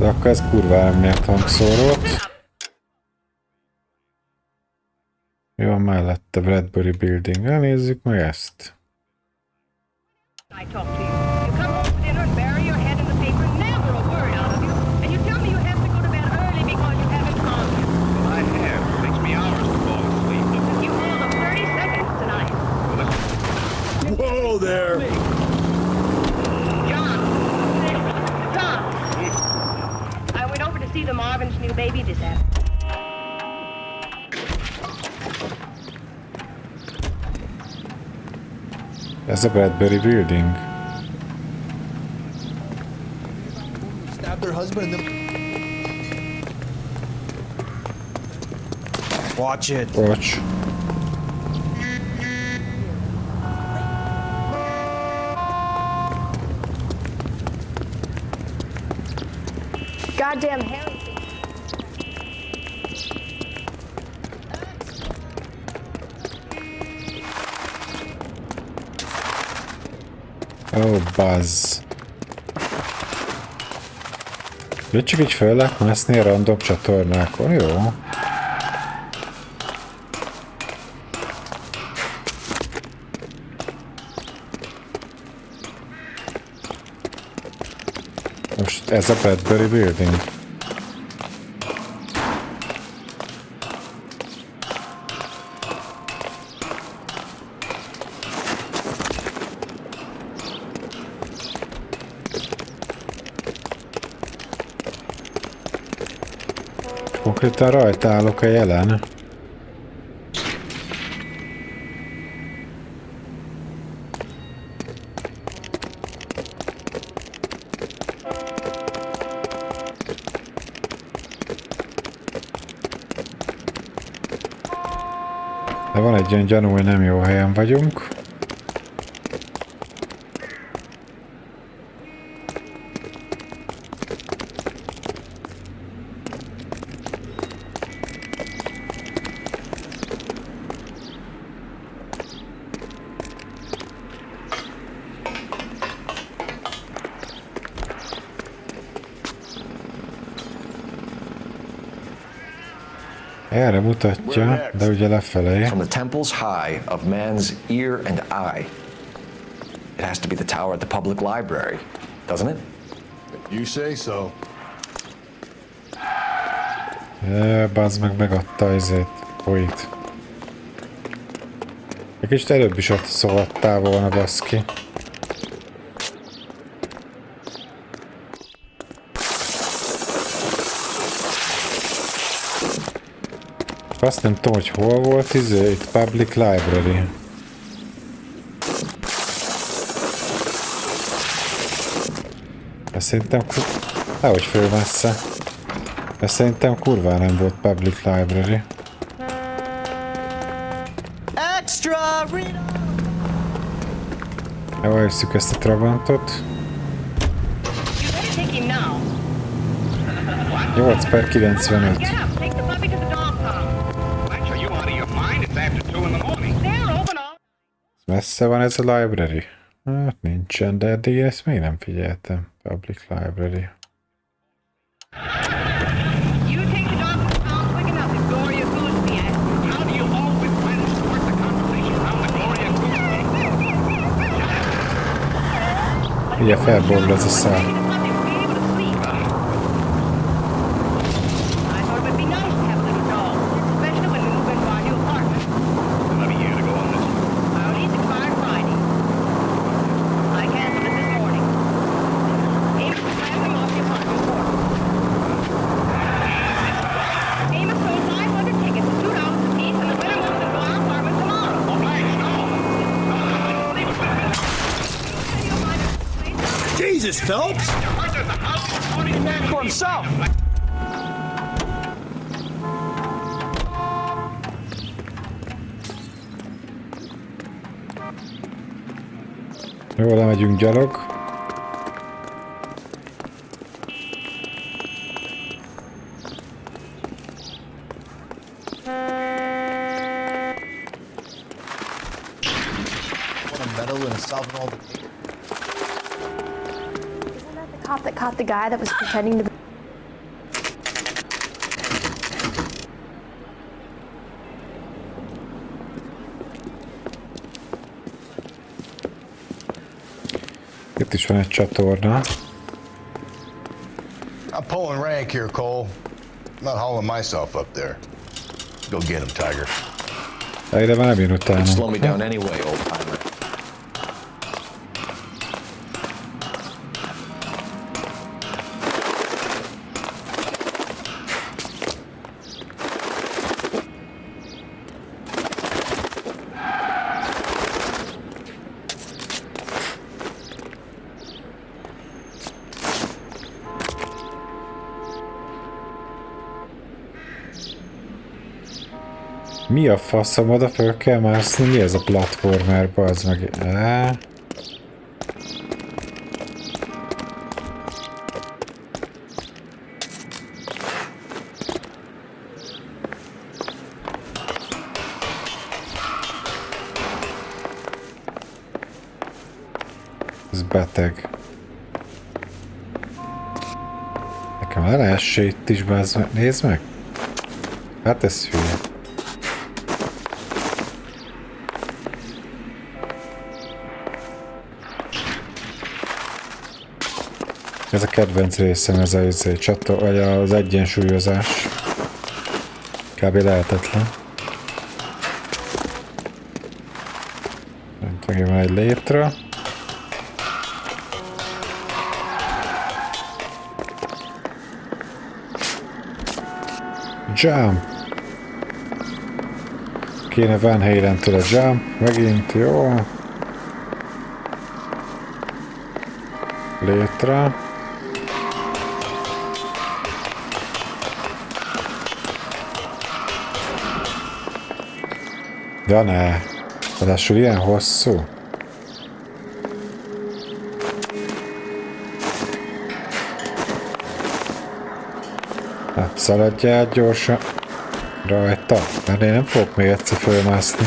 akkor ez kurva nem nyert hangszórót. Mi van mellette? Bradbury Building. Nézzük meg ezt.
Whoa there!
Tom! I went over to see the Marvin's new baby this afternoon.
Ez a Bradbury Building.
Stabbed their husband and then...
Watch it.
Watch.
Goddamn Harry.
Oh, Buzz. Jó, csak így fel lehet mászni a random csatornákon, jó? Most ez a Bradbury Building. konkrétan rajta állok a jelen. De van egy ilyen gyanú, hogy nem jó helyen vagyunk. Erre mutatja, de ugye lefelé.
From the temple's high of man's ear and eye. It has to be the tower at the public library, doesn't it?
You say so.
Bazd meg, megadta ezért folyt. Egy kicsit előbb is ott szóltál volna, baszki. Azt nem tudom, hogy hol volt, itt Public Library. De szerintem nehogy föl messze. De szerintem kurván nem volt Public Library.
Extra!
Elvárjuk ezt a Trabantot. 8/95. Messze van ez a library? Hát nincsen, de eddig ezt még nem figyeltem. Public Library. Ugye felborul ez a szám.
Jesus, Phelps!
For himself!
Jó, lemegyünk gyalog.
That caught the guy that was pretending to be...
Itt is van egy csatorna.
I'm pulling rank here, Cole. I'm not hauling myself up there. Go get him, Tiger.
Ide már nem jön utána.
Slow me down anyway, old timer.
Mi a faszom, oda fel kell mászni? Mi ez a platformer? Az meg... Ez beteg. Nekem le leesse itt is, bazd meg. Nézd meg! Hát ez hülye. Ez a kedvenc részem, ez az egyensúlyozás. Kb. Lehetetlen. Nem tudom, van egy létre. jump. Kéne Van Halen-től a jump. Megint, jó. Létre. De ne. Ráadásul ilyen hosszú. Hát szaladjál gyorsan rajta, mert én nem fogok még egyszer fölmászni.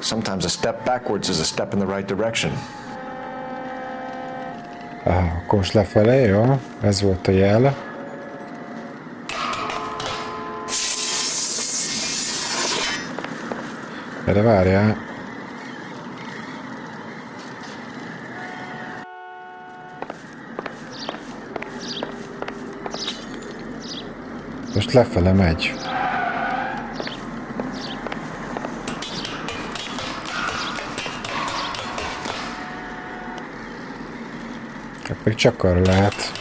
Sometimes a step backwards is a step in the right direction.
Akkor most lefelé, jó? Ez volt a jel. De várjál. Most lefele megy. Még csak arra lehet.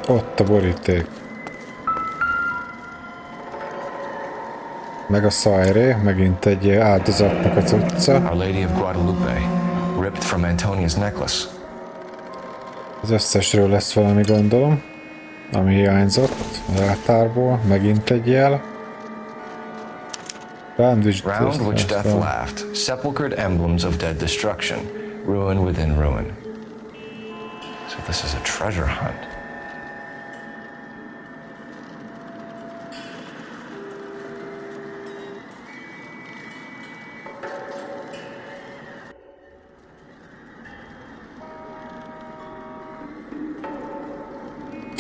Ott a boríték. Meg a szajré, megint egy áldozatnak a cucca.
Our Lady of Guadalupe, ripped from Antonia's necklace.
Az összesről lesz valami, gondolom, ami hiányzott a rátárból. Megint egy jel.
Round which death laughed, sepulchred emblems of dead destruction, ruin within ruin. So this is a treasure hunt.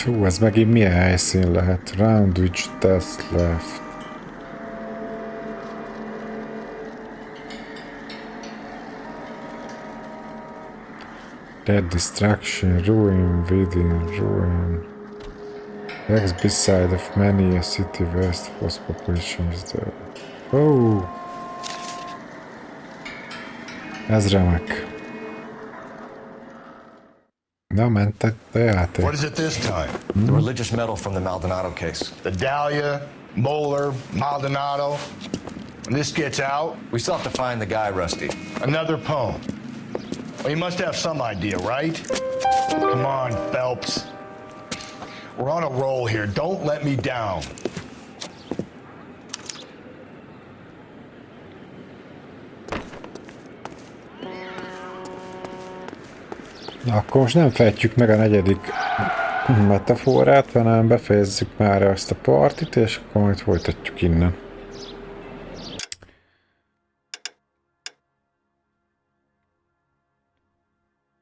Hú, ez megint milyen helyszín lehet? Round which death left. Dead destruction, ruin within ruin. Next beside of many a city west was population is there. Oh! Ez remek. Na, mentek a játék.
What is it this time?
The religious medal from the Maldonado case.
The Dahlia, Moeller, Maldonado. When this gets out...
We still have to find the guy, Rusty.
Another poem. Well, you must have some idea, right? Come on, Phelps. We're on a roll here. Don't let me down.
Na, akkor most nem fejtjük meg a negyedik metaforát, hanem befejezzük már azt a partit, és akkor majd folytatjuk innen.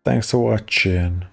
Thanks for watching.